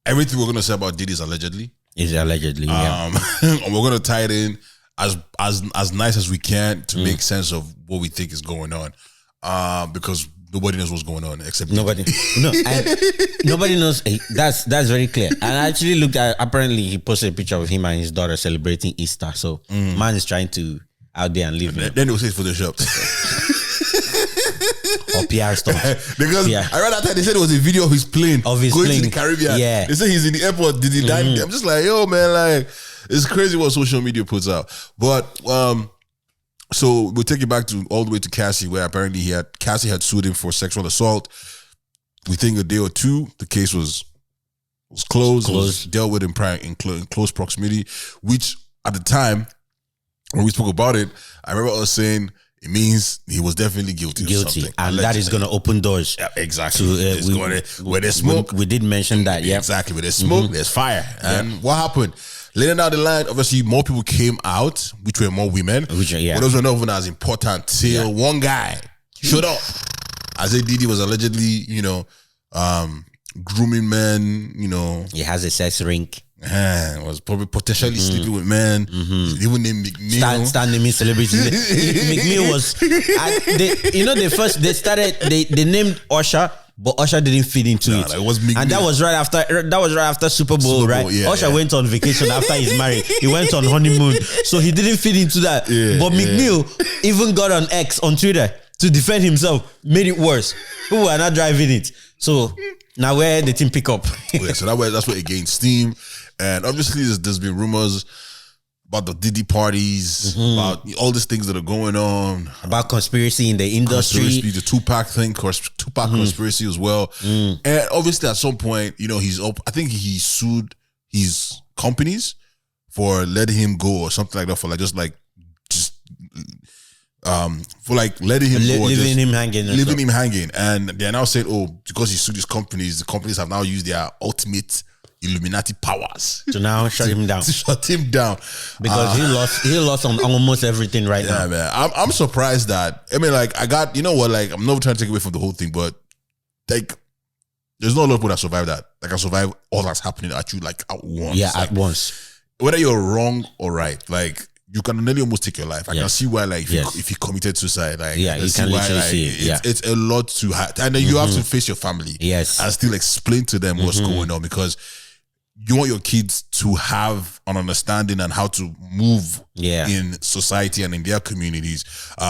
everything we're going to say about Diddy is allegedly. Is allegedly, and we're going to tie it in as nice as we can to make sense of what we think is going on. Because nobody knows what's going on except nobody. Nobody knows. That's very clear. And I actually looked at. Apparently, he posted a picture of him and his daughter celebrating Easter. So man is trying to out there and live. Then he'll say it's photoshopped. Or PR stuff. Because I read that time they said it was a video of his plane going to the Caribbean. Yeah. They said he's in the airport. Did he die? I'm just like, yo, man, like it's crazy what social media puts out. But so we'll take it back to all the way to Cassie, where apparently Cassie had sued him for sexual assault. We think a day or two, the case was closed. It was dealt with in close proximity, which at the time when we spoke about it, I remember us saying it means he was definitely guilty of something. And allegedly. That is going to open doors. Yeah, exactly. Where there's smoke. We did mention that, yeah. Exactly. Where there's smoke, there's fire. And what happened? Later down the line, obviously, more people came out, which were more women. But those were not even as important till one guy showed up. I said Diddy was allegedly, grooming men, He has a sex rink. Was probably potentially sleeping with men. Even named McNeil. Start naming celebrities. McNeil was, they named Usher, but Usher didn't fit into it. It was McNeil. And that was right after Super Bowl, right? Yeah, Usher went on vacation after he's married. He went on honeymoon, so he didn't fit into that. But McNeil even got on X on Twitter to defend himself, made it worse. People are not driving it. So now where the team pick up? So that's where it gained steam. And obviously there's been rumors about the Diddy parties, about all these things that are going on. About conspiracy in the industry. The Tupac thing, Tupac conspiracy as well. And obviously at some point, he's up. I think he sued his companies for letting him go or something like that, for letting him go. Leaving him hanging. And they're now saying, because he sued his companies, the companies have now used their ultimate Illuminati powers to now shut him down. Because he lost on almost everything now. Yeah, man. I'm surprised that I'm not trying to take away from the whole thing, but there's not a lot of people that survive that. Like, I survive all that's happening at you at once. Yeah, at once. Whether you're wrong or right, you can nearly almost take your life. I can see why, if you committed suicide, you can literally see it. It's a lot to have, and then you have to face your family, and still explain to them what's going on, because you want your kids to have an understanding and how to move in society and in their communities,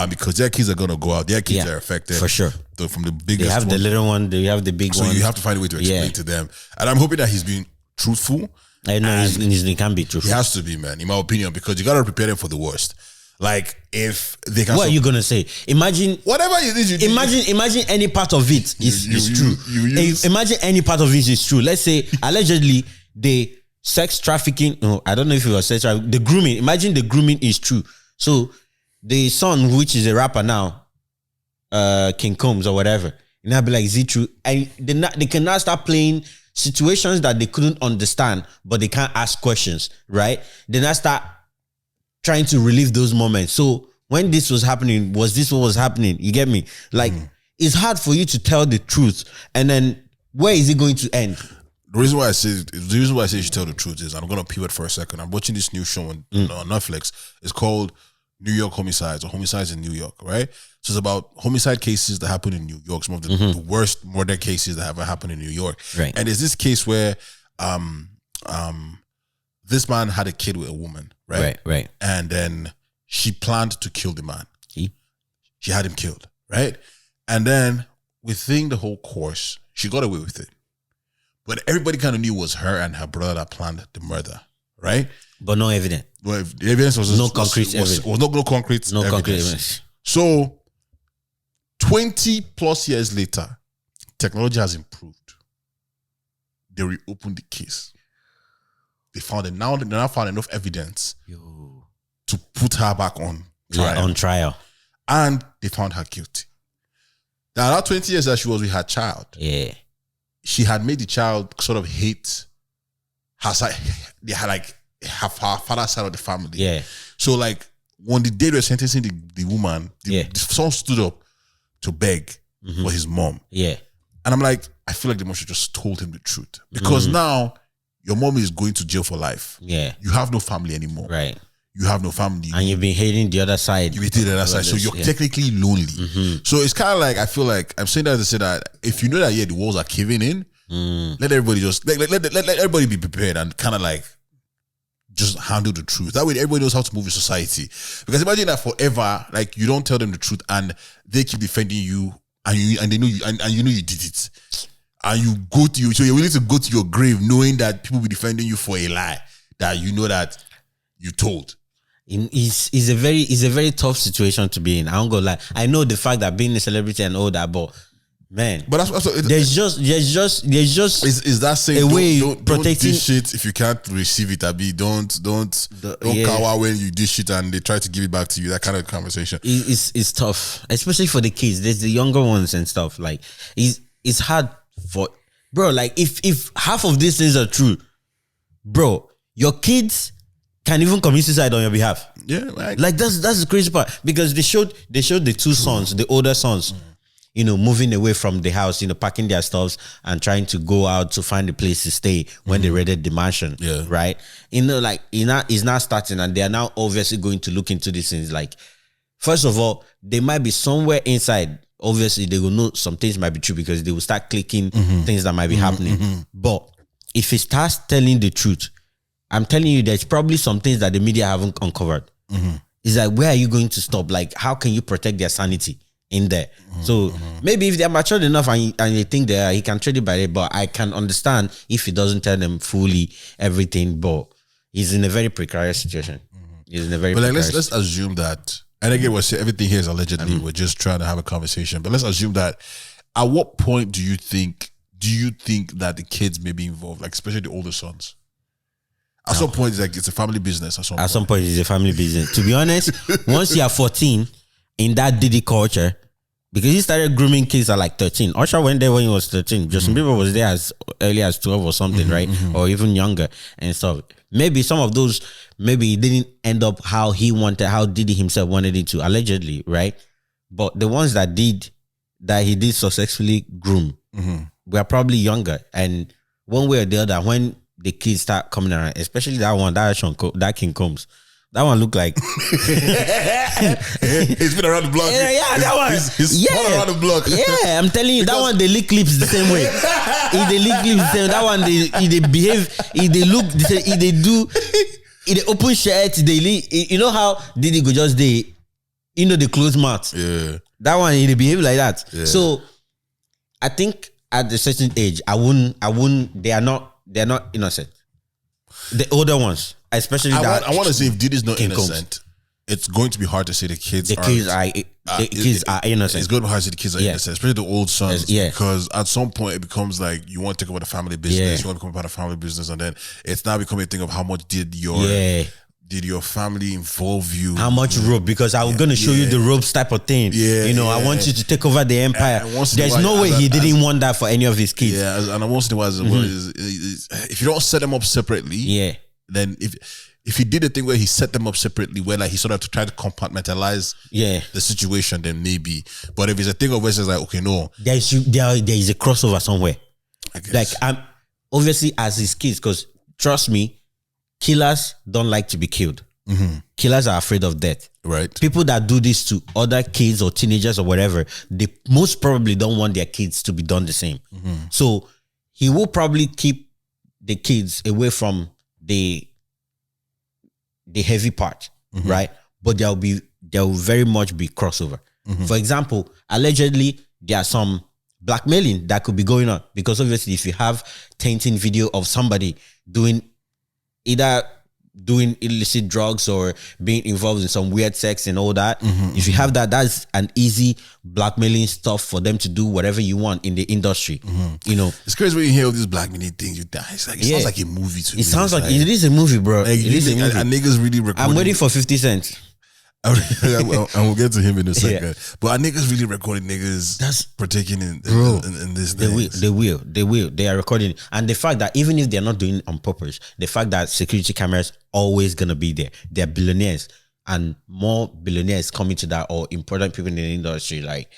because their kids are gonna go out, their kids are affected for sure. From the biggest, they have the little one, they have the big one. So you have to find a way to explain to them, and I'm hoping that he's being truthful. I know he can be truthful. He has to be, man, in my opinion, because you gotta prepare them for the worst. If they can, what are you gonna say? Imagine whatever it is. Imagine any part of it is true. Imagine any part of it is true. Let's say allegedly the sex trafficking. No, I don't know if it was sex trafficking. The grooming. Imagine the grooming is true. So the son, which is a rapper now, King Combs or whatever, and I'll be like, is it true? And they can now start playing situations that they couldn't understand, but they can't ask questions, right? Then I start trying to relive those moments. So when this was happening, was this what was happening? You get me? It's hard for you to tell the truth, and then where is it going to end? The reason why I say you should tell the truth is, I'm gonna pivot for a second. I'm watching this new show on Netflix. It's called New York homicides or homicides in New York, right? So it's about homicide cases that happen in New York, some of the worst murder cases that ever happened in New York. Right. And there's this case where this man had a kid with a woman, right? Right. And then she planned to kill the man. She had him killed, right? And then within the whole course, she got away with it. But everybody kind of knew it was her and her brother that planned the murder, right? But no evidence. Well, the evidence was no concrete evidence. No concrete evidence. So 20 plus years later, technology has improved. They reopened the case. They now found enough evidence to put her back on trial. Yeah, on trial. And they found her guilty. Now, that 20 years that she was with her child, she had made the child sort of hate her side. They had like her father's side of the family. Yeah. So like when the day they were sentencing the woman, the son stood up to beg for his mom. Yeah. And I'm like, I feel like the mom should just told him the truth. Because now your mom is going to jail for life. Yeah. You have no family anymore. Right. You have no family. And you've been hating the other side. You've been hating the other side. So you're technically lonely. So it's kind of like, I feel like, I'm saying that to say that if you know that, the walls are caving in, let everybody just, let everybody be prepared and kind of like, just handle the truth. That way everybody knows how to move in society. Because imagine that forever, like you don't tell them the truth and they keep defending you and they know you and you know you did it. And you go to you, so you're willing to go to your grave knowing that people will be defending you for a lie that you know that you told. It's a very tough situation to be in. I don't go lie. I know the fact that being a celebrity and all that, but man, but that's there's just is that saying a way don't dish it if you can't receive it. Abi, don't cower when you dish it and they try to give it back to you. That kind of conversation. It's tough, especially for the kids. There's the younger ones and stuff. Like it's hard for bro. Like if half of these things are true, bro, your kids can even commit suicide on your behalf. Yeah, like that's the crazy part because they showed the two sons, the older sons. Moving away from the house, packing their stuffs and trying to go out to find a place to stay when they rented the mansion. Yeah. Right? Like, it's now starting and they are now obviously going to look into these things. Like, first of all, they might be somewhere inside. Obviously, they will know some things might be true because they will start clicking things that might be happening. But if it starts telling the truth, I'm telling you, there's probably some things that the media haven't uncovered. It's like, where are you going to stop? Like, how can you protect their sanity in there? So maybe if they're matured enough and they think he can trade it by it, but I can understand if he doesn't tell them fully everything, but he's in a very precarious situation. He's in a very precarious let's assume that, and again, we're saying everything here is allegedly, we're just trying to have a conversation, but let's assume that at what point do you think that the kids may be involved, like especially the older sons? At some point, it's a family business. At some point, it's a family business. To be honest, once you are 14, in that Diddy culture, because he started grooming kids at like 13. Usher went there when he was 13. Justin Bieber was there as early as 12 or something, right? Or even younger and stuff. Maybe some of those, maybe it didn't end up how Diddy himself wanted it to, allegedly, right? But the ones that he did successfully groom were probably younger. And one way or the other, when the kids start coming around, especially that King Combs, that one looked like he's been around the block. Yeah, that one. He's around the block. Yeah, I'm telling you, that one they lick lips the same way. If they lick lips the same, that one they behave, if they look, if they do, if they open shirt, they you know how Diddy go just the close mouth. Yeah. That one they behave like that. Yeah. So I think at a certain age, I wouldn't. They are not innocent. The older ones. Especially I want to say if Diddy's not innocent, it's going to be hard to say the kids are innocent. It's going to be hard to say the kids are innocent, especially the old sons. Because at some point it becomes like you want to take over the family business, you want to become part of family business, and then it's now becoming a thing of how much did your family involve you? How much rope? Because I was going to show you the ropes type of thing. I want you to take over the empire. There's no way he didn't want that for any of his kids. Yeah, and once in a while as well, if you don't set them up separately, then if he did a thing where he set them up separately, where like he sort of tried to compartmentalize the situation, then maybe. But if it's a thing of where it's like, okay, no, there is a crossover somewhere. I guess. Like obviously as his kids, because trust me, killers don't like to be killed. Killers are afraid of death. Right. People that do this to other kids or teenagers or whatever, they most probably don't want their kids to be done the same. So he will probably keep the kids away from the heavy part, right? But there will very much be crossover. For example, allegedly there are some blackmailing that could be going on, because obviously if you have tainting video of somebody doing illicit drugs or being involved in some weird sex and all that, if you have that, that's an easy blackmailing stuff for them to do whatever you want in the industry. You know, it's crazy when you hear all these blackmailing things. It sounds like a movie to me. It sounds like it is a movie, bro. Like, it is a movie. And niggas really recording. I'm waiting for 50 Cent. And we'll get to him in a second. But are niggas really recording niggas that's partaking in this thing? They will. They are recording. And the fact that even if they're not doing it on purpose, the fact that security cameras always gonna be there. They're billionaires, and more billionaires coming to that, or important people in the industry, like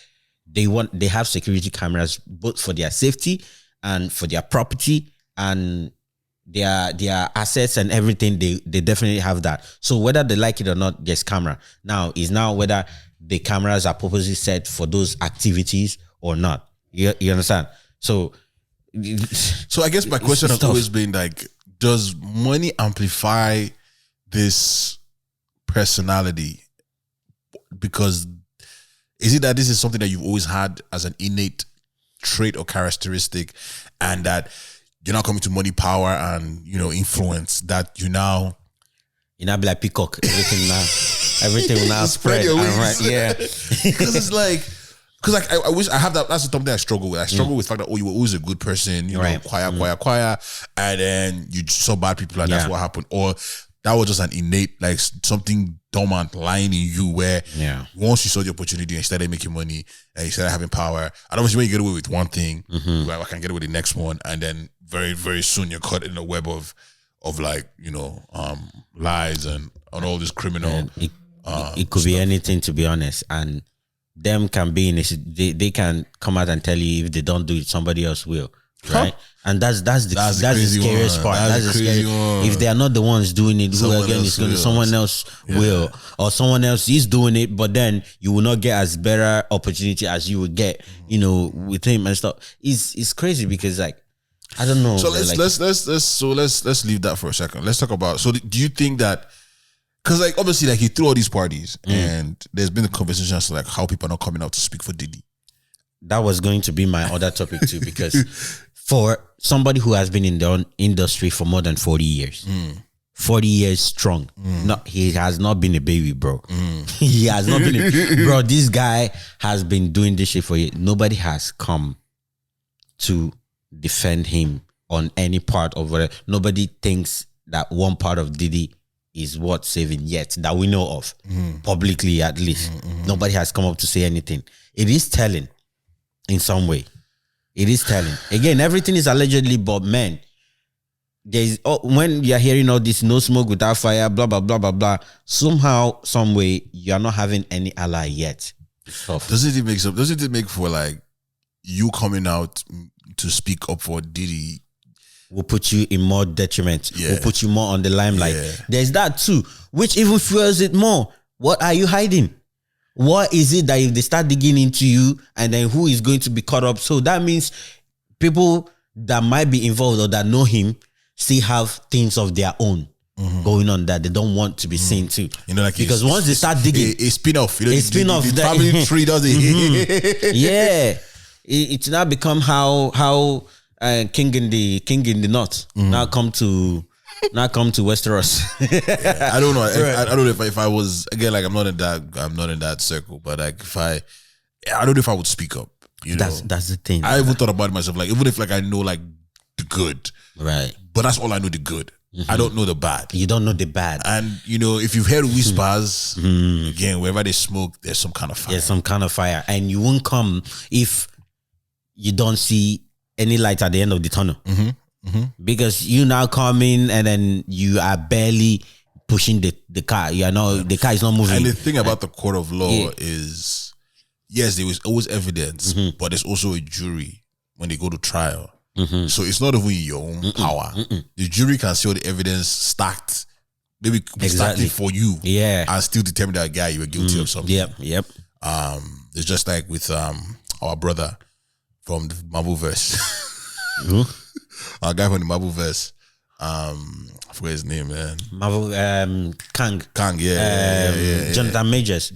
they have security cameras both for their safety and for their property and their assets and everything. They definitely have that. So whether they like it or not, there's camera. Now is whether the cameras are purposely set for those activities or not. You understand? So I guess my question has always been like, does money amplify this personality? Because is it that this is something that you've always had as an innate trait or characteristic, and that you're not coming to money, power, and influence, that you now be like peacock, everything will now spread. Right, yeah. Because it's like, I wish I have that. That's something I struggle with. I struggle with the fact that you were always a good person, quiet, and then you saw bad people, and that's what happened. Or that was just an innate, like something dormant lying in you, where once you saw the opportunity and you started making money and you started having power, and obviously when you get away with one thing, I can get away with the next one, and then very, very soon you're caught in a web of like, lies and all this criminal. It could be anything, to be honest. And them can be in a, they can come out and tell you if they don't do it, somebody else will. Right? And that's the scariest part. That's the scary one. If they are not the ones doing it, who again is going to someone else will, or someone else is doing it, but then you will not get as better opportunity as you would get, with him and stuff. It's crazy, because like, I don't know. So let's leave that for a second. Let's talk about. So do you think that, because like obviously like he threw all these parties and there's been a conversation as to like how people are not coming out to speak for Diddy. That was going to be my other topic too, because for somebody who has been in the industry for more than 40 years, 40 years strong, he has not been a baby, bro. He has not been bro, this guy has been doing this shit for years. Nobody has come to defend him on any part of whatever. Nobody thinks that one part of Diddy is worth saving yet, that we know of, publicly at least. Nobody has come up to say anything. It is telling in some way. It is telling. Again, everything is allegedly, but man, there's when you're hearing all this no smoke without fire, blah blah blah blah blah, somehow, some way, you're not having any ally yet. Doesn't it make for like you coming out to speak up for Diddy will put you in more detriment, will put you more on the limelight? There's that too, which even fuels it more. What are you hiding? What is it that if they start digging into you, and then who is going to be caught up? So that means people that might be involved or that know him still have things of their own going on that they don't want to be seen too. Like, because once they start digging, a spin-off, a spin-off, the family tree does it. Yeah, it's now become how King in the North now come to Westeros. I don't know. I don't know if I was, again, like I'm not in that circle, but like I don't know if I would speak up. That's the thing. I even thought about myself, like even if like I know like the good, right? But that's all I know, the good. I don't know the bad. You don't know the bad. And if you've heard whispers, again, wherever they smoke, there's some kind of fire. There's some kind of fire, and you won't come if you don't see any light at the end of the tunnel. Because you now come in and then you are barely pushing the car. The car is not moving. And the thing about the court of law is, yes, there is always evidence, but there's also a jury when they go to trial. So it's not even your own power. The jury can see all the evidence stacked maybe be starting for you. Yeah. And still determine that guy you were guilty of something. Yep. It's just like with our brother from the Marvelverse. Our guy from the Marvelverse. I forget his name, man. Marvel Kang, yeah. Jonathan Majors.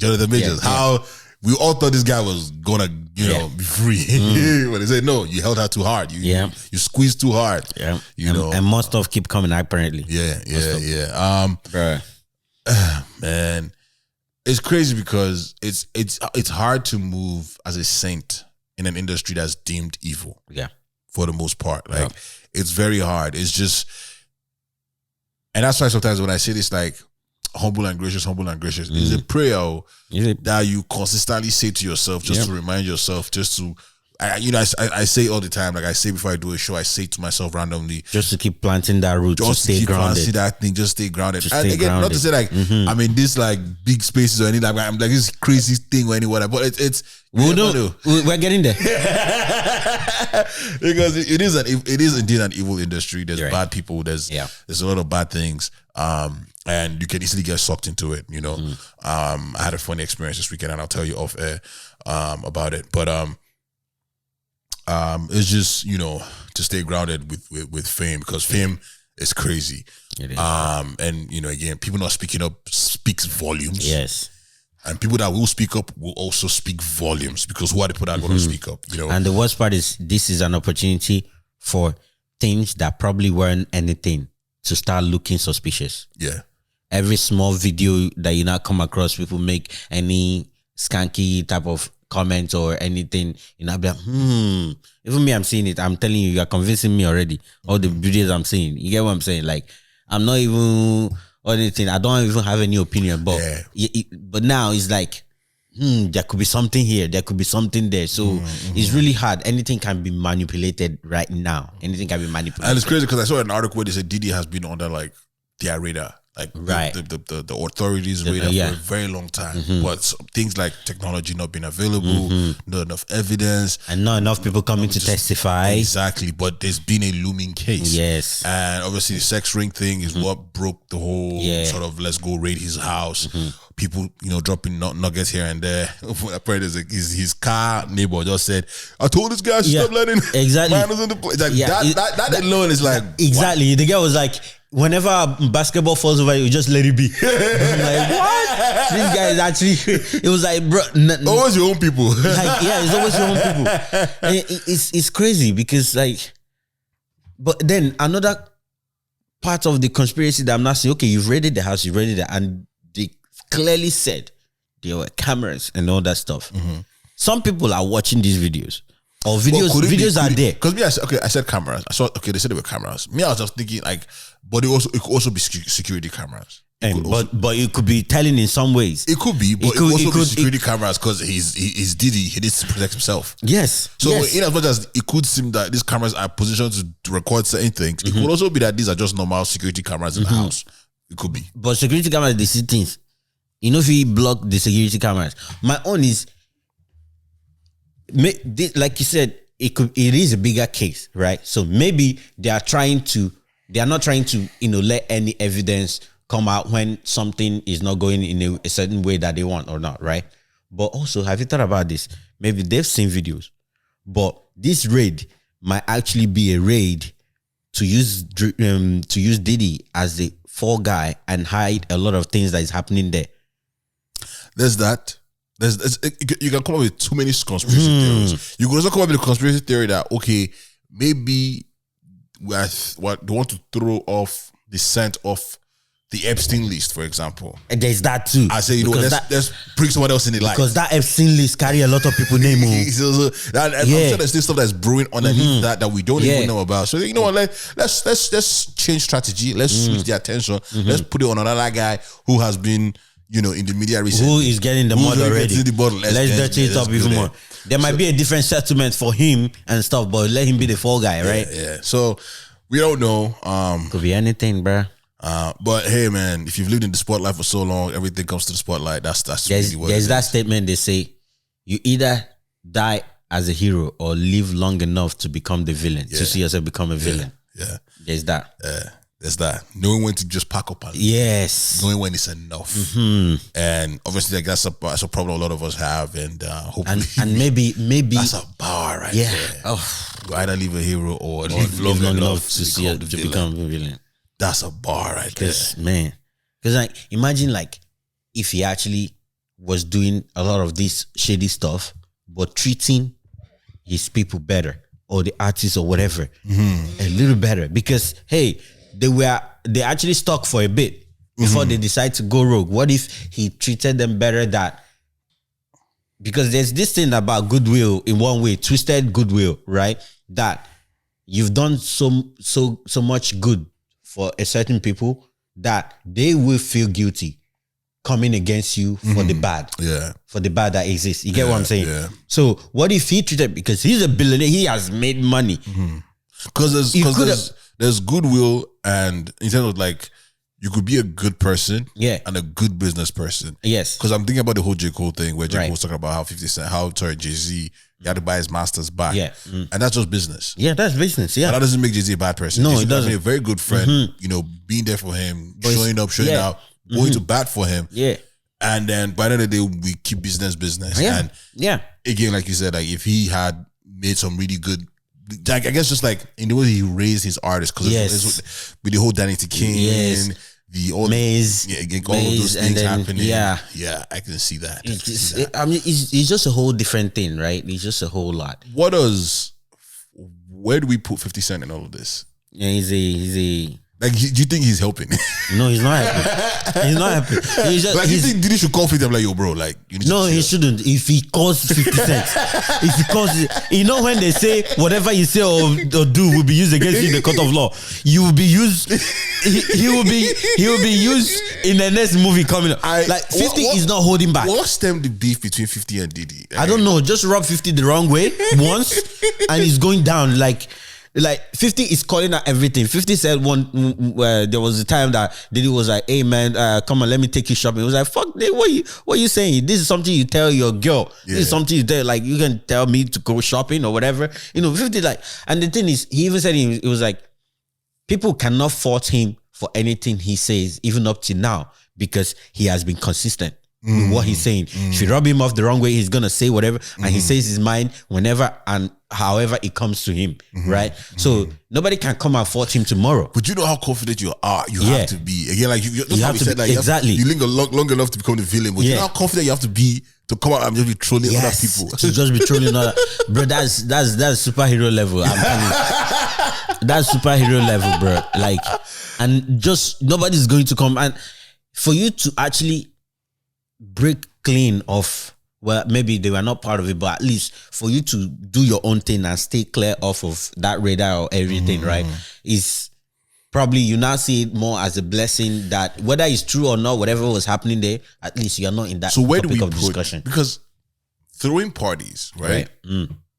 How we all thought this guy was gonna, be free. But they said no, you held her too hard. You squeezed too hard. Yeah. And more stuff keep coming apparently. Yeah. Bruh. Man, it's crazy because it's hard to move as a saint in an industry that's deemed evil. Yeah. For the most part. Like it's very hard. It's just, and that's why sometimes when I say this, like humble and gracious, it's a prayer that you consistently say to yourself just to remind yourself, just to, I say all the time, like I say before I do a show, I say to myself randomly, just to keep planting that root, just to stay grounded. Planting that thing, just stay grounded. Just and stay again, grounded. not to say like I'm in this like big spaces or anything, I'm like this crazy thing or any whatever, but we're getting there. Because it is indeed an evil industry. There's bad people. There's a lot of bad things. And you can easily get sucked into it. I had a funny experience this weekend, and I'll tell you off air about it. But it's just to stay grounded with fame, because fame is crazy. It is. And again, people not speaking up speaks volumes. Yes. And people that will speak up will also speak volumes, because who are the people that are going to speak up? And the worst part is, this is an opportunity for things that probably weren't anything to start looking suspicious. Yeah. Every small video that you now come across, people make any skanky type of comment or anything, be like, even me, I'm seeing it. I'm telling you are convincing me already. All the videos I'm seeing. You get what I'm saying? Like, I'm not even anything. I don't even have any opinion, but but now it's like, there could be something here, there could be something there. So it's really hard. Anything can be manipulated right now. Anything can be manipulated. And it's crazy because I saw an article where they said Diddy has been under like their radar, like the authorities' radar for a very long time. But things like technology not being available, not enough evidence, and not enough people coming to testify. Exactly, but there's been a looming case. Yes, and obviously the sex ring thing is what broke the whole sort of let's go raid his house. People, dropping nuggets here and there. Apparently, his car neighbor just said, "I told this guy stop letting minors in the place." Like that alone is like exactly. What? The guy was like, whenever a basketball falls over, you just let it be. I'm like, what? This guy is actually. It was like, bro, always your own people. It's always your own people. And it's crazy because but then another part of the conspiracy that I'm not saying, okay, you've raided the house, and they clearly said there were cameras and all that stuff. Some people are watching these videos. Or videos are there. Because me, I said cameras. I saw, they said there were cameras. Me, I was just thinking but it could also be security cameras. But it could be telling in some ways. It could be, but it could also be security cameras because he's Diddy. He needs to protect himself. Yes. So in as much as it could seem that these cameras are positioned to record certain things, it could also be that these are just normal security cameras in the house. It could be. But security cameras, they see things. If you block the security cameras. My own is, like you said, it is a bigger case, right? So maybe they are not trying to let any evidence come out when something is not going in a certain way that they want or not, right? But also, have you thought about this? Maybe they've seen videos, but this raid might actually be a raid to use Diddy as the fall guy and hide a lot of things that is happening there. There's that. You can come up with too many conspiracy theories. You can also come up with a conspiracy theory that, okay, maybe they want to throw off the scent of the Epstein list, for example. And there's that too. I say, let's bring someone else in the light. Because that Epstein list carry a lot of people name. I'm sure there's still stuff that's brewing underneath that we don't even know about. So you know what? Let's change strategy. Let's switch the attention. Let's put it on another guy who has been, in the media recently. Who is getting the mud already? Let's dirty it up even more. There might be a different settlement for him and stuff, but let him be the fall guy, right? Yeah. So we don't know. Could be anything, bruh. But hey, man, if you've lived in the spotlight for so long, everything comes to the spotlight. That's really what there's that statement they say, you either die as a hero or live long enough to become the villain, to see yourself become a villain. Yeah. There's that. There's that. Knowing when to just pack up and knowing when it's enough. And obviously like that's a problem a lot of us have, and hopefully and maybe that's a bar right there. You either leave a hero or live long enough to see it to become a villain. That's a bar right there. Man. Because like imagine like if he actually was doing a lot of this shady stuff, but treating his people better, or the artists or whatever, a little better. Because hey, they actually stuck for a bit before they decide to go rogue. What if he treated them better? Because there's this thing about goodwill in one way, twisted goodwill, right? That you've done so much good for a certain people that they will feel guilty coming against you for the bad. Yeah. For the bad that exists. You get what I'm saying? Yeah. So what if he treated, because he's a billionaire, he has made money. Because there's goodwill, and in terms of like, you could be a good person and a good business person. Yes. Because I'm thinking about the whole J. Cole thing where J. Cole was talking about how Jay-Z, he had to buy his masters back. Yeah. And that's just business. Yeah, that's business. Yeah. But that doesn't make Jay-Z a bad person. No, Jay-Z it doesn't. A very good friend, being there for him, showing up, showing out, going to bat for him. Yeah. And then by the end of the day, we keep business. Yeah. And again, like you said, like if he had made some really good, like I guess just like in the way he raised his artists, because with the whole Danny T. King, the old Maze, all of those things happening. Yeah, I can see that. I mean, it's just a whole different thing, right? It's just a whole lot. Where do we put 50 Cent in all of this? Yeah, he's a. Like, do you think he's helping? No, he's not helping. He's not helping. He's just, like, you think Diddy should call 50? I'm like, yo, bro, like, you need no, he shouldn't. If he calls 50 Cent, if he calls, when they say whatever you say or do will be used against you in the court of law, you will be used. He will be used in the next movie coming up. Like 50 is not holding back. What stemmed the beef between 50 and Diddy? I don't know. Just rub 50 the wrong way once, and it's going down. Like 50 is calling out everything. 50 said there was a time that Diddy was like, "Hey man, come on, let me take you shopping." It was like, "Fuck, what are you saying? This is something you tell your girl. This is something you tell, like, you can tell me to go shopping or whatever." 50 like, and the thing is, he even said it was like, people cannot fault him for anything he says, even up to now, because he has been consistent with what he's saying. If you rub him off the wrong way, he's gonna say whatever, and he says his mind whenever and however it comes to him, right? So nobody can come and fault him tomorrow. But you know how confident you are. You have to be. Again, like you have to be, exactly. You linger long enough to become the villain, but you know how confident you have to be to come out and just be trolling other people. To just be trolling other, bro. That's superhero level. I'm telling you, that's superhero level, bro. Like, and just nobody's going to come, and for you to actually break clean of, well, maybe they were not part of it, but at least for you to do your own thing and stay clear off of that radar or everything, right? Is probably, you now see it more as a blessing that whether it's true or not, whatever was happening there, at least you're not in that topic of discussion. Because throwing parties, right?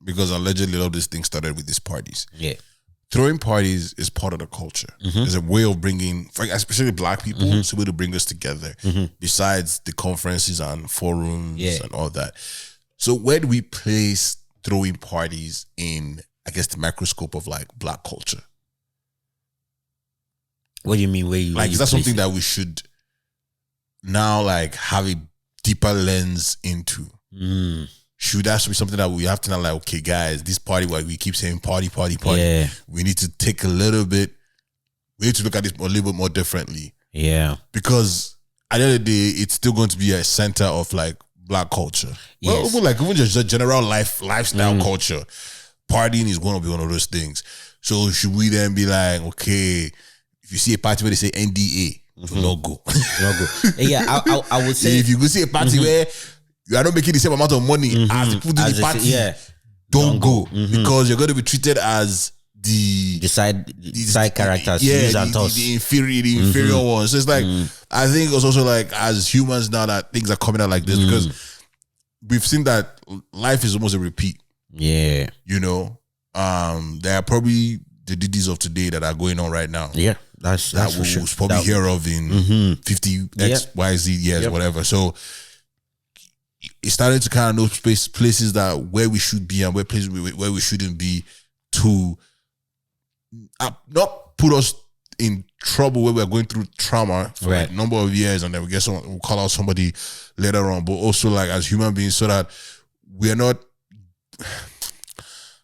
Because allegedly all these things started with these parties. Yeah. Throwing parties is part of the culture. It's a way of bringing, especially black people, it's a way to bring us together. Besides the conferences and forums and all that. So where do we place throwing parties in, I guess, the microscope of like black culture? What do you mean? Is that something that we should now like have a deeper lens into? Should that be something that we have to now, like, okay, guys, this party, like we keep saying party. Yeah. We need to take a little bit, we need to look at this a little bit more differently. Yeah. Because at the end of the day, it's still going to be a center of like black culture. Yes. Well, even just a general lifestyle culture. Partying is going to be one of those things. So should we then be like, okay, if you see a party where they say NDA, do not go. Yeah, I would say, if you go see a party where you are not making the same amount of money as the people in the party, don't go. Because you're going to be treated as the side characters, the inferior ones. So it's like, I think it's also like, as humans now that things are coming out like this, because we've seen that life is almost a repeat. Yeah. You know, there are probably the Diddys of today that are going on right now. Yeah. That's we'll probably hear of in 50 X, Y, Z years, whatever. So it's starting to kind of know places that where we should be and where places where we shouldn't be, to not put us in trouble where we're going through trauma for like a number of years, and then we get someone, we'll call out somebody later on, but also like as human beings, so that we're not.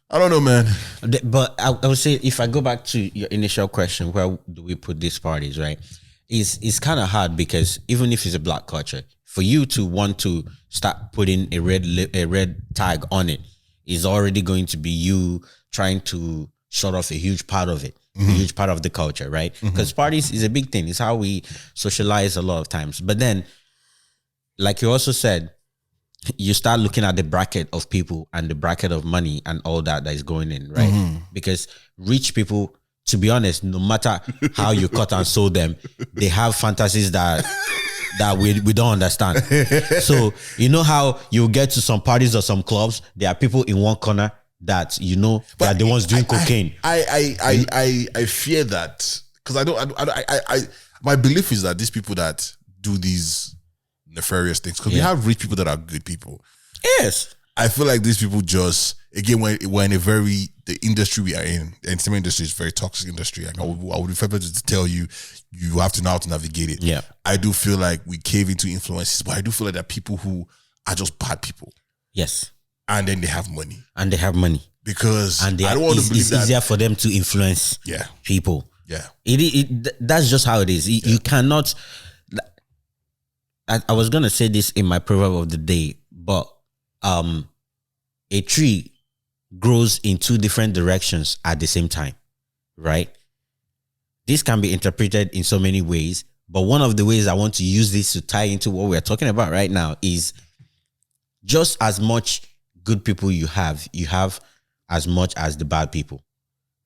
I don't know, man. But I would say, if I go back to your initial question, where do we put these parties, right? It's kind of hard, because even if it's a black culture, for you to want to start putting a red tag on it is already going to be you trying to shut off a huge part of it, a huge part of the culture, right? Because parties is a big thing. It's how we socialize a lot of times. But then, like you also said, you start looking at the bracket of people and the bracket of money and all that is going in, right? Because rich people, to be honest, no matter how you cut and sew them, they have fantasies that we don't understand. So you know how you get to some parties or some clubs, there are people in one corner that you know that are the ones doing cocaine. I fear that, because I my belief is that these people that do these nefarious things, because we have rich people that are good people. Yes. I feel like these people just, again, when the industry we are in, the entertainment industry is a very toxic industry. And I would be fair to tell you, you have to know how to navigate it. Yeah. I do feel like we cave into influences, but I do feel like there are people who are just bad people. Yes. And then they have money. Because I don't want to believe it's easier for them to influence people. Yeah. That's just how it is. You cannot... I was going to say this in my proverb of the day, but a tree grows in two different directions at the same time, right? This can be interpreted in so many ways, but one of the ways I want to use this to tie into what we're talking about right now is just as much good people you have as much as the bad people,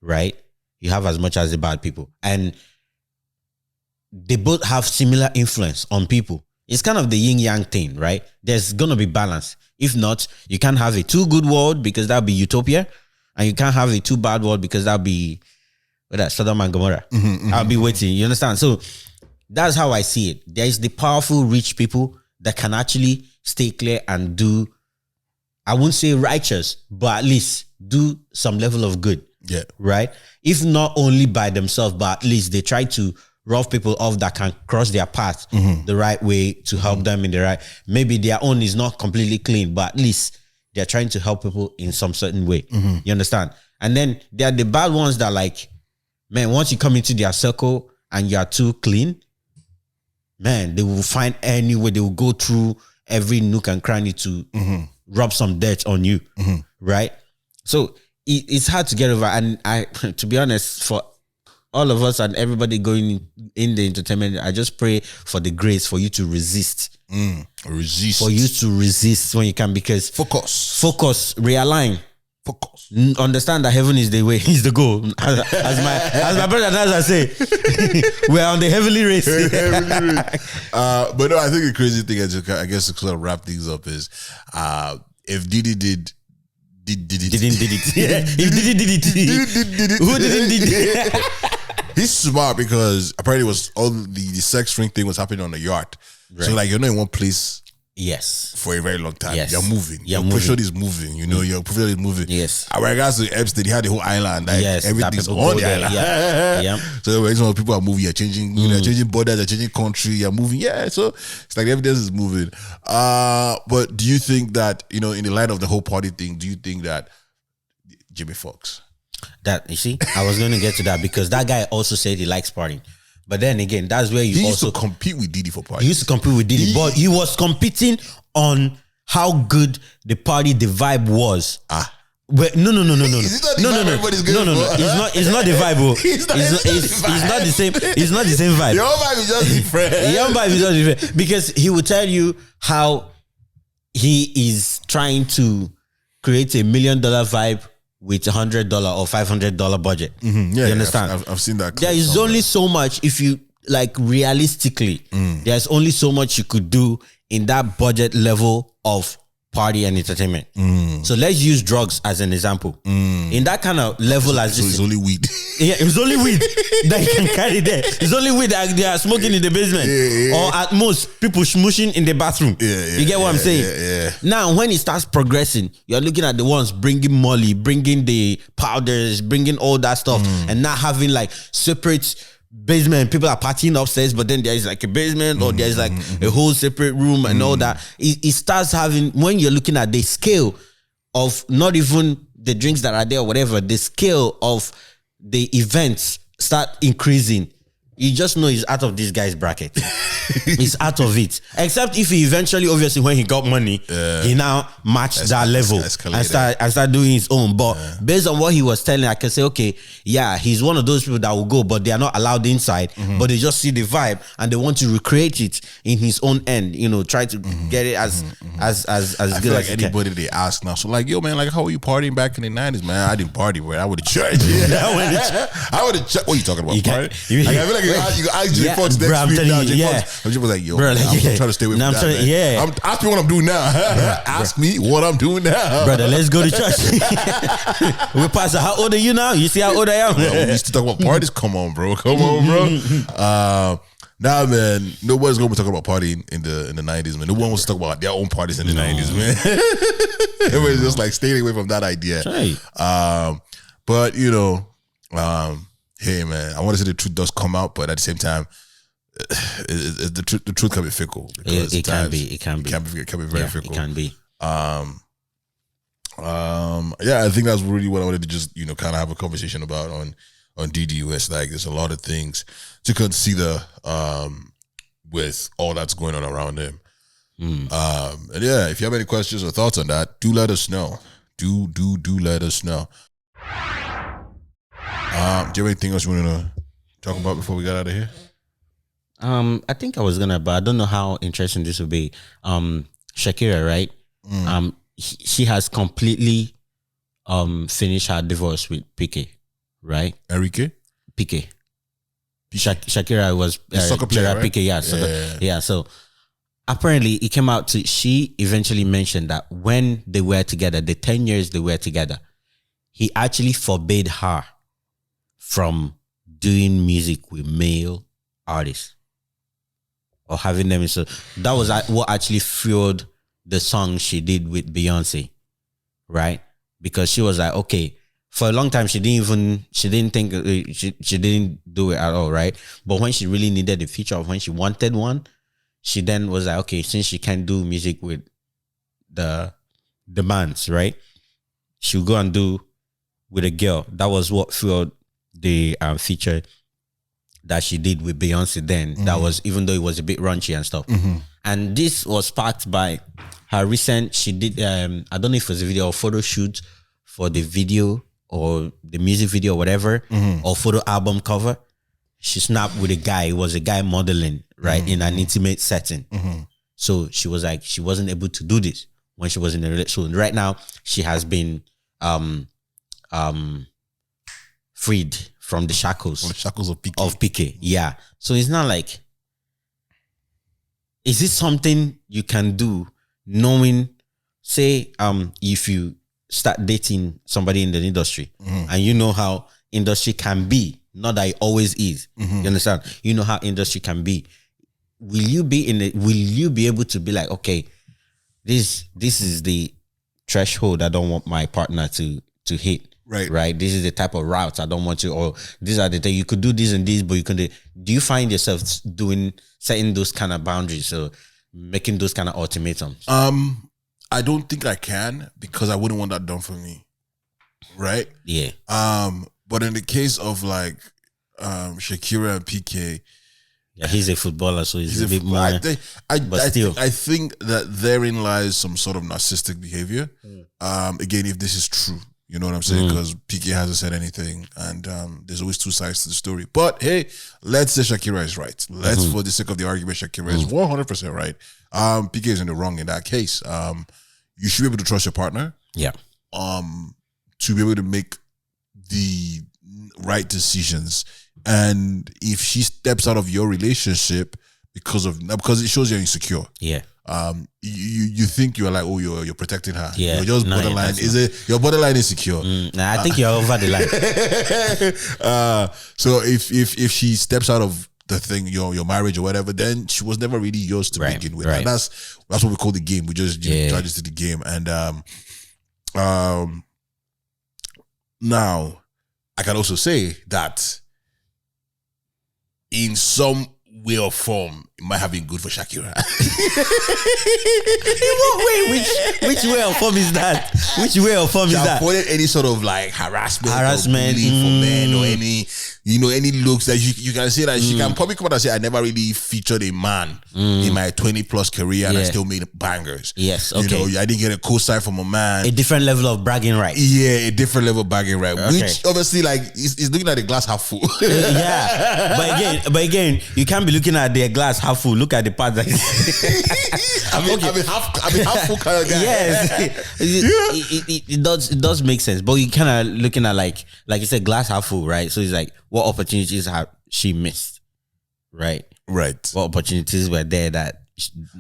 right? You have as much as the bad people. And they both have similar influence on people. It's kind of the yin-yang thing, right? There's going to be balance. If not, you can't have a too good world, because that'll be utopia. And you can't have a too bad world, because that'll be Sodom and Gomorrah. I'll be waiting. You understand? So that's how I see it. There is the powerful, rich people that can actually stay clear and do, I won't say righteous, but at least do some level of good. Yeah. Right? If not only by themselves, but at least they try to rough people off that can cross their path the right way to help them in the right. Maybe their own is not completely clean, but at least they're trying to help people in some certain way. You understand? And then there are the bad ones that, like, man, once you come into their circle and you are too clean, man, they will find any way. They will go through every nook and cranny to rub some dirt on you, right? So it's hard to get over. And to be honest, for all of us and everybody going in the entertainment, I just pray for the grace for you to resist. Resist. For you to resist when you can, because focus, realign. Focus. Understand that heaven is the way, is the goal. As my brother Naza say, we're on the heavenly race. But no, I think the crazy thing, I guess, to sort of wrap things up is, if Diddy didn't did it. If Diddy did it, who didn't did it? He's smart, because apparently it was all the sex ring thing was happening on the yacht. Right. So like, you're not in one place for a very long time. You're moving. Your profession is moving. You know, your profession is moving. Yes. And regards to Epstein, he had the whole island. Like, everything's on the island. Yeah. So when some people are moving, you're changing, you're changing borders, you're changing country, you're moving. Yeah. So it's like evidence is moving. But do you think that, in the light of the whole party thing, do you think that Jimmy Fox? That, you see, I was going to get to that, because that guy also said he likes partying. But then again, that's where he used to compete with Diddy for party. He used to compete with Diddy, but he was competing on how good the vibe was. But no. Is it not the vibe everybody's going for? It's not the vibe. It's not the same. It's not the same vibe. Your vibe is just different. Your vibe is just different, because he will tell you how he is trying to create $1 million vibe with $100 or $500 budget. Yeah, you understand? I've seen that. There is only so much, if you like, realistically, there's only so much you could do in that budget level of party and entertainment. So let's use drugs as an example. In that kind of level, as it's only weed. Yeah, it's only weed that you can carry there. It's only weed that they are smoking in the basement, or at most people smushing in the bathroom. You get what I'm saying? Now, when it starts progressing, you're looking at the ones bringing Molly, bringing the powders, bringing all that stuff, and not having like separate basement, people are partying upstairs, but then there's like a basement or there's like a whole separate room and all that. It starts having, when you're looking at the scale of not even the drinks that are there or whatever, the scale of the events start increasing. You just know he's out of this guy's bracket. He's out of it. Except if he eventually, obviously, when he got money, he now matched that level and start doing his own. But based on what he was telling, I can say, okay, yeah, he's one of those people that will go, but they are not allowed inside. But they just see the vibe and they want to recreate it in his own end. You know, try to get it as I good feel as like anybody they ask now. So like, yo, man, like, how were you partying back in the 90s, man? I didn't party, bro. I would have checked. I would have checked. What are you talking about? Party? I feel like you ask J Fox next week now. I'm just like, yo, bro, like, I'm trying to stay away from that. Ask me what I'm doing now. Ask me what I'm doing now. Brother, let's go to church. We pass. How old are you now? You see how old I am? We used to talk about parties. Come on, bro. Nah, man, nobody's gonna be talking about partying in the 90s, man. No one wants to talk about their own parties in the 90s, man. Everybody's just like staying away from that idea. Right. But you know, hey, man, I want to say the truth does come out, but at the same time, the truth can be fickle. It can be. It can be very fickle. It can be. Yeah, I think that's really what I wanted to just, you know, kind of have a conversation about on Diddy. It's like there's a lot of things to consider with all that's going on around him. And yeah, if you have any questions or thoughts on that, do let us know. Do let us know. Do you have anything else you want to talk about before we get out of here? I think I was gonna, but I don't know how interesting this will be. Shakira, right? She has completely finished her divorce with Piqued, right? Enrique? Piqued. Shakira was soccer player, right? Piqued, yeah. So apparently it came out to, she eventually mentioned that when they were together, the 10 years they were together, he actually forbade her from doing music with male artists or having them. So that was what actually fueled the song she did with Beyonce, right? Because she was like, okay, for a long time she didn't think she didn't do it at all, right? But when she really needed the feature, of when she wanted one, she then was like, okay, since she can't do music with the bands, right? She'll go and do with a girl. That was what fueled the feature that she did with Beyonce then. That was, even though it was a bit raunchy and stuff. And this was sparked by her recent, she did, I don't know if it was a video or photo shoot for the video or the music video or whatever, or photo album cover. She snapped with a guy. It was a guy modeling, right, in an intimate setting. So she was like, she wasn't able to do this when she was in a relationship. So right now, she has been freed from the shackles. From the shackles of Piqued. Of Piqued, yeah. So it's not like, is this something you can do knowing, say, if you start dating somebody in the industry and you know how industry can be, not that it always is. You understand? You know how industry can be. Will you be able to be like, okay, this is the threshold I don't want my partner to hit. Right. This is the type of route I don't want to, or these are the things you could do this and this, but you can do you find yourself setting those kind of boundaries or making those kind of ultimatums? I don't think I can, because I wouldn't want that done for me. Right? Yeah. But in the case of like Shakira and Piqued, yeah, he's a footballer, so he's a bit more. I think that therein lies some sort of narcissistic behavior. Again, if this is true, you know what I'm saying? Because Piqued hasn't said anything, and there's always two sides to the story. But hey, let's say Shakira is right. Let's, for the sake of the argument, Shakira is 100% right. Piqued is in the wrong in that case. You should be able to trust your partner. Yeah. To be able to make the right decisions. And if she steps out of your relationship because it shows you're insecure. Yeah. You think you're like, oh, you're protecting her. Yeah. You're just borderline. You're borderline insecure? I think you're over the line. So if she steps out of the thing, your marriage or whatever, then she was never really yours to begin with. And that's what we call the game. We just charge to the game. And now I can also say that in some way or form, it might have been good for Shakira. In what way? Which way or form is that? Which way or form is that? Avoided any sort of like harassment or bullying for men or any looks that you can say that she can probably come out and say, I never really featured a man in my 20 plus career and I still made bangers. Yes, okay. I didn't get a co-sign from a man. A different level of bragging right. Yeah, a different level of bragging right. Okay. Which obviously like is looking at the glass half full. Yeah. But again, you can't be looking at the glass half full. Look at the part that I'm half full kind of guy. Yes. It does make sense. But you kind of looking at like you said, glass half full, right? So it's like, what opportunities have she missed? Right. What opportunities were there that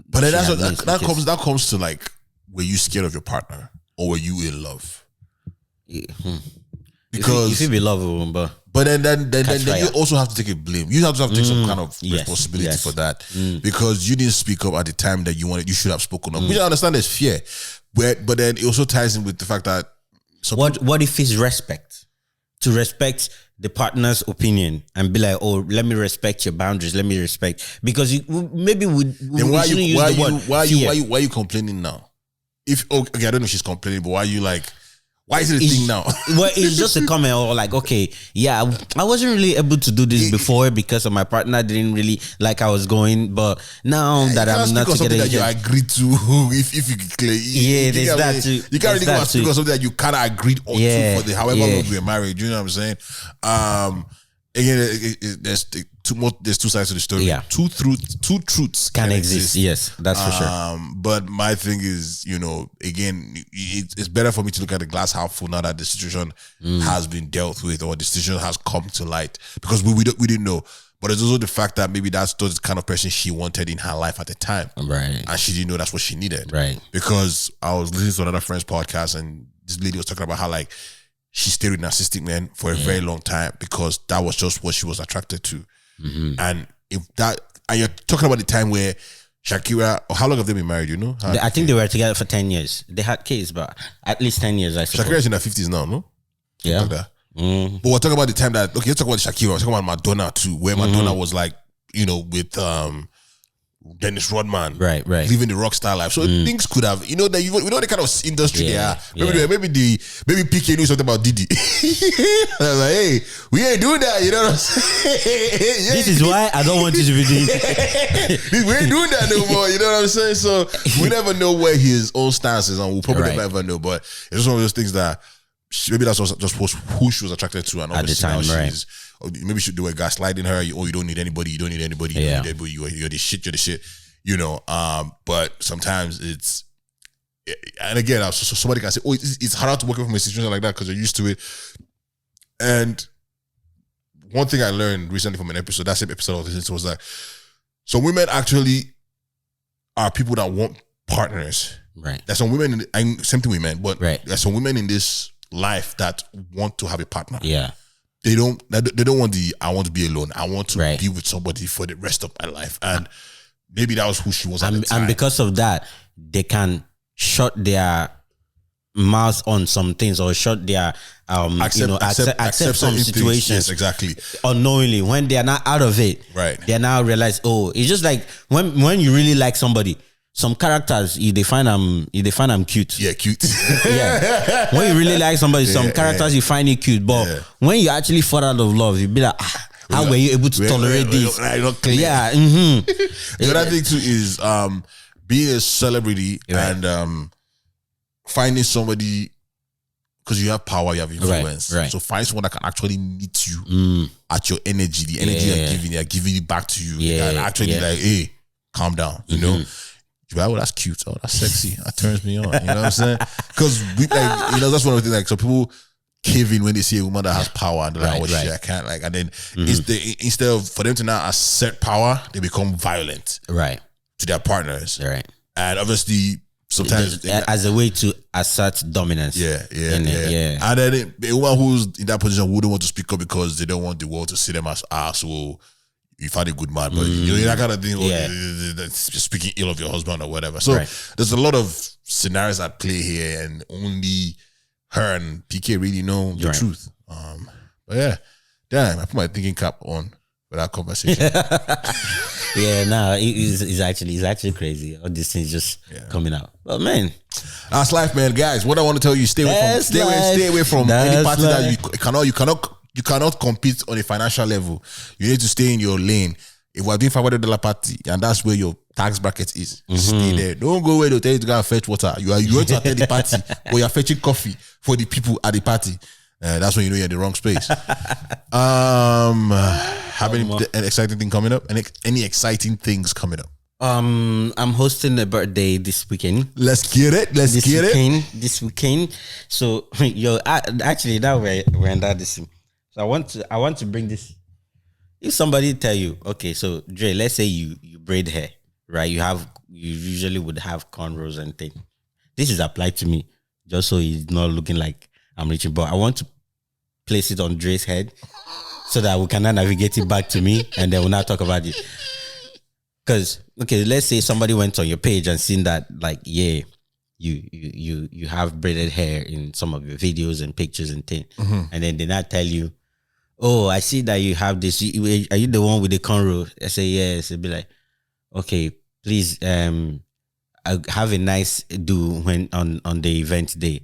but then that comes to like, were you scared of your partner or were you in love? Because if you be lovable, but then you also have to take a blame. You have to take some kind of responsibility for that because you didn't speak up at the time that you wanted. You should have spoken up. Which I understand is fear, but then it also ties in with the fact that what if it's respect? To respect the partner's opinion and be like, oh, let me respect your boundaries. Let me respect, because maybe we shouldn't use the word fear. Why are you complaining now? I don't know if she's complaining, but why are you like? Why is it a thing now? Well, it's just a comment or like, okay, yeah, I wasn't really able to do this before because of my partner didn't really like I was going, but now that I'm not together, that you agree to, if you clear, there's that too. You can't really go and speak on something that you kind of agreed on to for however long we were married. You know what I'm saying? Again, there's two sides to the story. Yeah. Two truths can exist. Yes, that's for sure. But my thing is, again, it's better for me to look at the glass half full now that the situation has been dealt with or the situation has come to light, because we didn't know. But it's also the fact that maybe that's the kind of person she wanted in her life at the time. Right. And she didn't know that's what she needed. Right. Because I was listening to another friend's podcast and this lady was talking about how like she stayed with narcissistic men for a very long time because that was just what she was attracted to. And you're talking about the time where Shakira, how long have they been married, I think they were together for 10 years. They had kids, but at least 10 years, I suppose. Shakira's in her 50s now, no? Yeah. Like that. But we're talking about the time that, let's talk about Shakira. We're talking about Madonna too, where Madonna was like, with Dennis Rodman, right, living the rock star life. So things could have, we know the kind of industry they are. Maybe Piqued knew something about Diddy. I was like, hey, we ain't doing that. You know what I'm saying? This is why I don't want you to be doing that. We ain't doing that no more. You know what I'm saying? So we never know where his own stance is, and we'll probably never know. But it's just one of those things that maybe that's just who she was attracted to, and obviously at the time, now she's. Maybe they were gaslighting her. You don't need anybody. You don't need anybody. You don't need anybody. You're the shit. You're the shit. But sometimes it's, and again, so somebody can say, oh, it's harder to work from a situation like that because you're used to it. And one thing I learned recently from an episode, that same episode I was listening to, was that some women actually are people that want partners. Right. There's some women, same thing with men, but there's some women in this life that want to have a partner. Yeah. They don't want I want to be alone. I want to be with somebody for the rest of my life. And maybe that was who she was at the time. And because of that, they can shut their mouth on some things or shut their accept some situations. Yes, exactly. Unknowingly. When they are not out of it, they now realize, oh, it's just like when you really like somebody. Some characters, they find them cute. Yeah, cute. Yeah. When you really like somebody, some characters you find it cute. But when you actually fall out of love, you be like, how were you able to tolerate this? Yeah. The other thing too is being a celebrity and finding somebody, because you have power, you have influence. Right. So find someone that can actually meet you at your energy, the energy they're giving it back to you. And actually like, hey, calm down, you know? Oh, that's cute. Oh, that's sexy. That turns me on. You know what I'm saying? Because that's one of the things. Like, so people cave in when they see a woman that has power, and they're like, "Oh shit, I can't." Like, and then instead of for them to now assert power, they become violent, to their partners, And obviously, sometimes as a way to assert dominance. Yeah. And then a woman who's in that position wouldn't want to speak up because they don't want the world to see them as asshole. You found a good man, but you're that kind of thing. That's just speaking ill of your husband or whatever. So there's a lot of scenarios at play here, and only her and PK really know the truth. But yeah, damn, I put my thinking cap on. for that conversation. It's actually crazy. All these things just coming out. But man, that's life, man. Guys, what I want to tell you: stay away from any party that you cannot compete on a financial level. You need to stay in your lane. If we're doing $500 party and that's where your tax bracket is, stay there. Don't go where they'll tell you to go and fetch water. You want to attend the party, but you're fetching coffee for the people at the party. That's when you know you're in the wrong space. Have any exciting thing coming up? Any exciting things coming up? I'm hosting a birthday this weekend. Let's get it. This weekend. So actually now we're under this. So I want to bring this. If somebody tell you, okay, so Dre, let's say you braid hair, right? You usually would have cornrows and things. This is applied to me, just so it's not looking like I'm reaching. But I want to place it on Dre's head so that we can now navigate it back to me, and then we'll now talk about it. Because let's say somebody went on your page and seen that, like, you have braided hair in some of your videos and pictures and things, and then they now tell you, oh, I see that you have this. Are you the one with the cornrow? I say yes. They'll be like, okay, please, have a nice do when on the event day,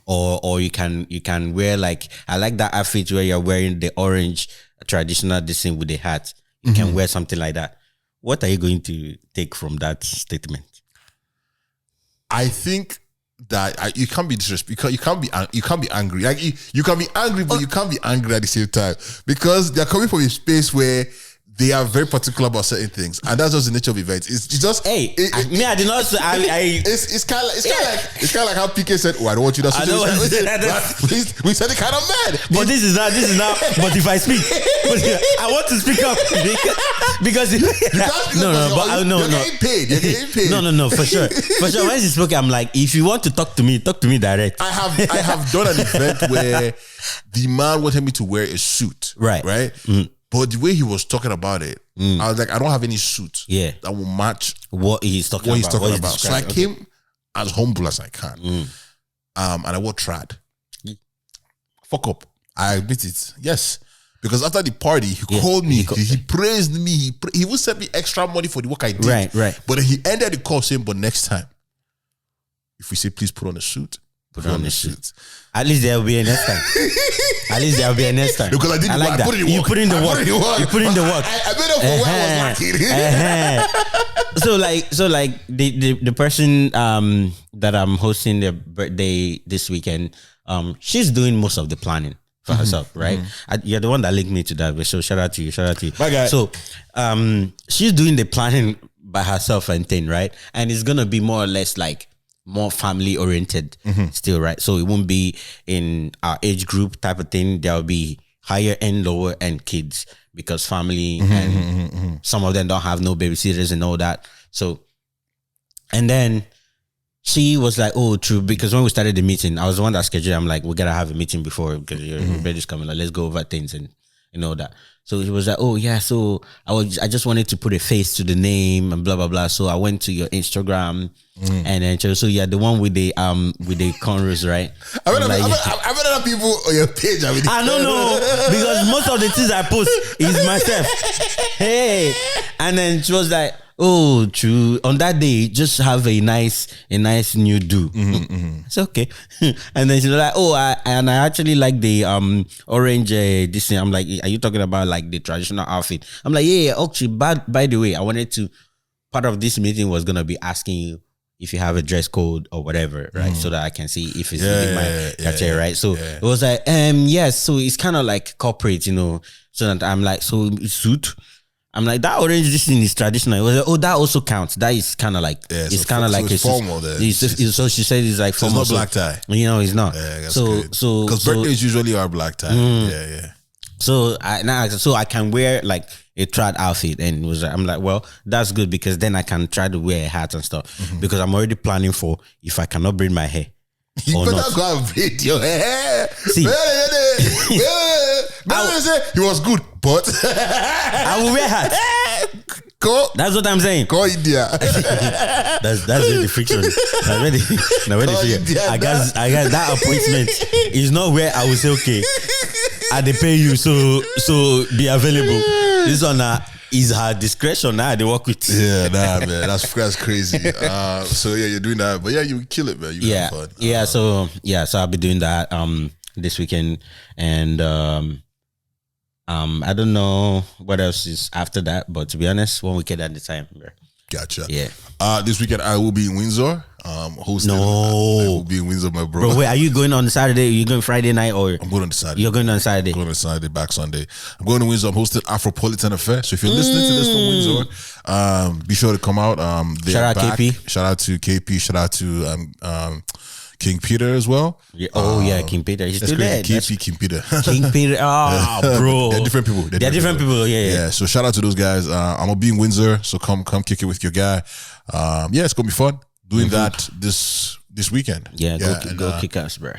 or you can wear, like, I like that outfit where you're wearing the orange traditional design with the hat. You can wear something like that. What are you going to take from that statement? I think that you can't be disrespectful. You can't be angry. Like you can be angry, but you can't be angry at the same time, because they're coming from a space where they are very particular about certain things, and that's just the nature of events. It's just I did not. It's kind of like how Piqued said, "Oh, I don't want you to." We said it kind of mad. But this is now. But if I speak, I want to speak up because You're getting paid. No, for sure. When she spoke, I'm like, if you want to talk to me direct. I have done an event where the man wanted me to wear a suit, right? But the way he was talking about it, I was like, I don't have any suit that will match what he's talking about. So I came as humble as I can. And I wore trad. Fuck up. I admit it. Yes. Because after the party, he called me. He praised me. He even sent me extra money for the work I did. Right. But then he ended the call saying, but next time, if we say, please put on a suit, put on a suit. At least there will be a next time. Because I did the work. That. You put in the work. I made up for where I was lacking. So the person that I'm hosting their birthday this weekend, she's doing most of the planning for herself, right? You're the one that linked me to that. So shout out to you. My guy. So she's doing the planning by herself and thing, right? And it's gonna be more or less like more family oriented still, right? So it won't be in our age group type of thing. There'll be higher end, lower end kids, because family and some of them don't have no babysitters and all that. So, and then she was like, oh, true, because when we started the meeting, I was the one that scheduled. I'm like, we gotta have a meeting before, because your birthday's coming. Like, let's go over things and all that. So he was like, oh yeah, so I just wanted to put a face to the name and blah blah blah. So I went to your Instagram and then so yeah, the one with the cornrows, right? I mean, other people on your page. I don't know, because most of the things I post is myself. Hey, and then she was like, oh, true. On that day, just have a nice new do. It's okay. And then she's like, oh, I actually like the orange this thing. I'm like, are you talking about like the traditional outfit? I'm like, yeah. Actually, by the way, I wanted to. Part of this meeting was gonna be asking you if you have a dress code or whatever, right? So that I can see if it's in my criteria, right? So it was like, yes. So it's kind of like corporate, So that I'm like, so suit. I'm like, that orange this thing is traditional. It was like, oh, that also counts. That is kind of like it's kind of like it's formal. So she said it's like formal. It's not black tie. It's not. Yeah, that's good. Because birthdays usually are black tie. Yeah. So I can wear like a trad outfit, and I'm like, well, that's good, because then I can try to wear a hat and stuff, because I'm already planning for if I cannot braid my hair. You better go and braid your hair. See, he was good, but I will wear hat. That's what I'm saying. Go India. That's the friction. I guess that appointment is not where I will say, okay, I they pay you, so be available. This one is her discretion. Now they work with. Yeah, nah, man, that's crazy. So yeah, you're doing that, but yeah, you kill it, man. You have fun. So I'll be doing that this weekend, and I don't know what else is after that, but to be honest, 1 weekend at a time, bro. Gotcha. Yeah. This weekend I will be in Windsor. Hosting. I will be in Windsor, my bro. Bro, wait, are you going on Saturday? Are you going Friday night or? I'm going on Saturday. You're going on Saturday. I'm going on Saturday, back Sunday. I'm going to Windsor. I'm hosting Afropolitan Affair. So if you're listening to this from Windsor, be sure to come out. Shout out KP. Shout out to KP. Shout out to King Peter as well. Yeah. King Peter. He's still there. KP, King Peter. King Peter. Oh, bro. They're different people. They're different people. Yeah. So shout out to those guys. I'm gonna be in Windsor, so come kick it with your guy. It's gonna be fun doing that this weekend. Go kick ass, bro.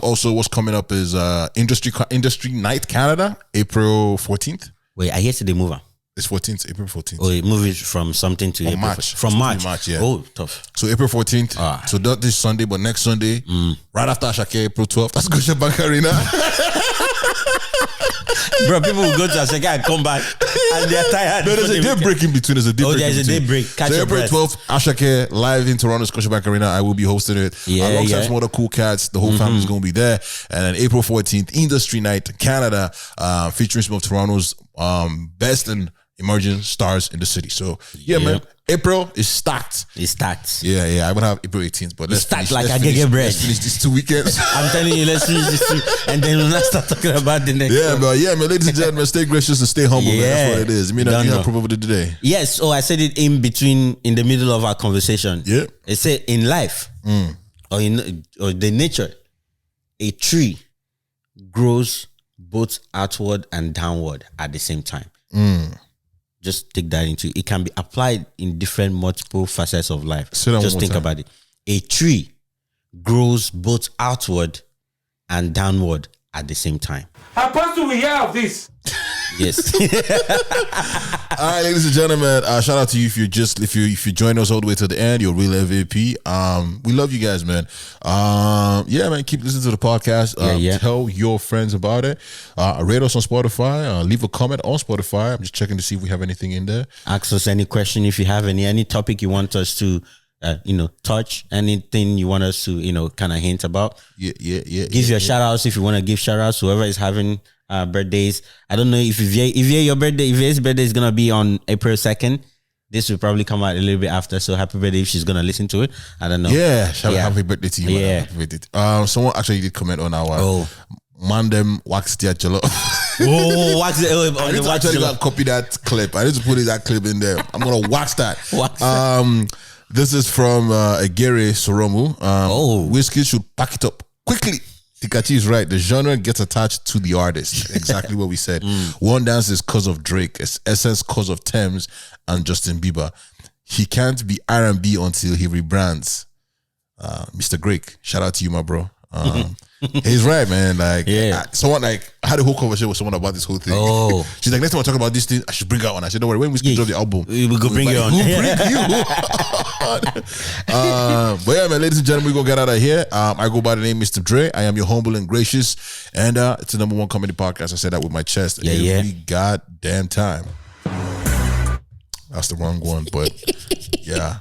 Also, what's coming up is Industry Night Canada, April 14th. Wait, I hear they move on. It's 14th, April 14th. Oh, it moves from something to April March. From March. Yeah. Oh, tough. So April 14th. So not this Sunday, but next Sunday, right after Shakira, April 12th. That's Scotiabank Arena. Bro, people will go to Shakira and come back, and they're tired. No, there's a day break in between. There's a day break. Catch so your April breath. 12th, Ashake live in Toronto, Scotiabank Arena. I will be hosting it. Alongside some other cool cats. The whole family is going to be there. And then April 14th, Industry Night Canada, featuring some of Toronto's best and emerging stars in the city. So man, April is stacked. It's stacked. Yeah. I'm gonna have April 18th, but let's stacked finish, like a gege bread. Let's finish these 2 weekends. I'm telling you, let's finish this 2, and then we'll not start talking about the next. Man. Ladies and gentlemen, stay gracious and stay humble. Man. That's what it is. You have probably today. Yes. Oh, I said it in the middle of our conversation. Yeah. It said in life, or the nature, a tree grows both outward and downward at the same time. Just take that into it. Can be applied in different multiple facets of life. Just think about it. A tree grows both outward and downward at the same time. How possible we hear of this? Yes. All right, ladies and gentlemen, shout out to you if you join us all the way to the end. You're real MVP. We love you guys, man. Man, keep listening to the podcast. Tell your friends about it. Rate us on Spotify. Leave a comment on Spotify. I'm just checking to see if we have anything in there. Ask us any question if you have any topic you want us to touch, anything you want us to kind of hint about. Give your shout outs if you want to give shout outs. Whoever is having birthdays. I don't know if your birthday, if his birthday is gonna be on April 2nd, this will probably come out a little bit after. So happy birthday if she's gonna listen to it. I don't know. Happy birthday to you. Yeah. Happy birthday. Someone actually did comment on our Mandem wax their jello. Wax it. I need to actually go and copy that clip. I need to put that clip in there. I'm gonna wax that. This is from Egere Soromu. Whiskey should pack it up quickly. Tikachi is right. The genre gets attached to the artist. Exactly what we said. One Dance is cause of Drake. Essence cause of Thames and Justin Bieber. He can't be R&B until he rebrands. Mr. Drake, shout out to you, my bro. He's right, man. I had a whole conversation with someone about this whole thing. She's like, next time I talk about this thing, I should bring out one. I said, don't worry, when we drop the album, we'll bring you on. We'll bring you. But yeah, man, ladies and gentlemen, we're gonna get out of here. I go by the name Mr. Dre. I am your humble and gracious, and it's the #1 comedy podcast. I said that with my chest every goddamn time. That's the wrong one, but yeah.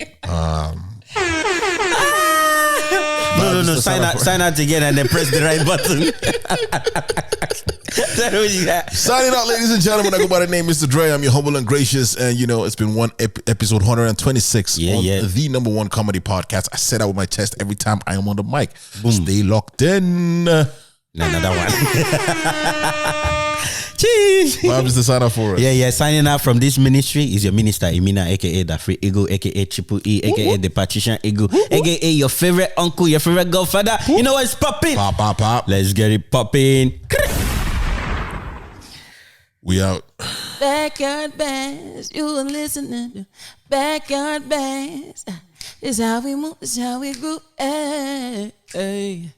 No. Sign out again and then press the right button. Signing out, ladies and gentlemen. I go by the name Mr. Dre. I'm your humble and gracious, and it's been episode 126 on the #1 comedy podcast. I said that with my chest every time I am on the mic. Boom. Stay locked in. No, that one. Cheese. Bob is the sign up for us. Signing out from this ministry is your minister, Imina, aka the Free Eagle, aka Triple E, aka the Patrician Eagle, aka your favorite uncle, your favorite godfather. You know what's popping? Pop. Let's get it popping. We out. Backyard Bass, you are listening to Backyard Bass. This how we move, this how we groove. Hey.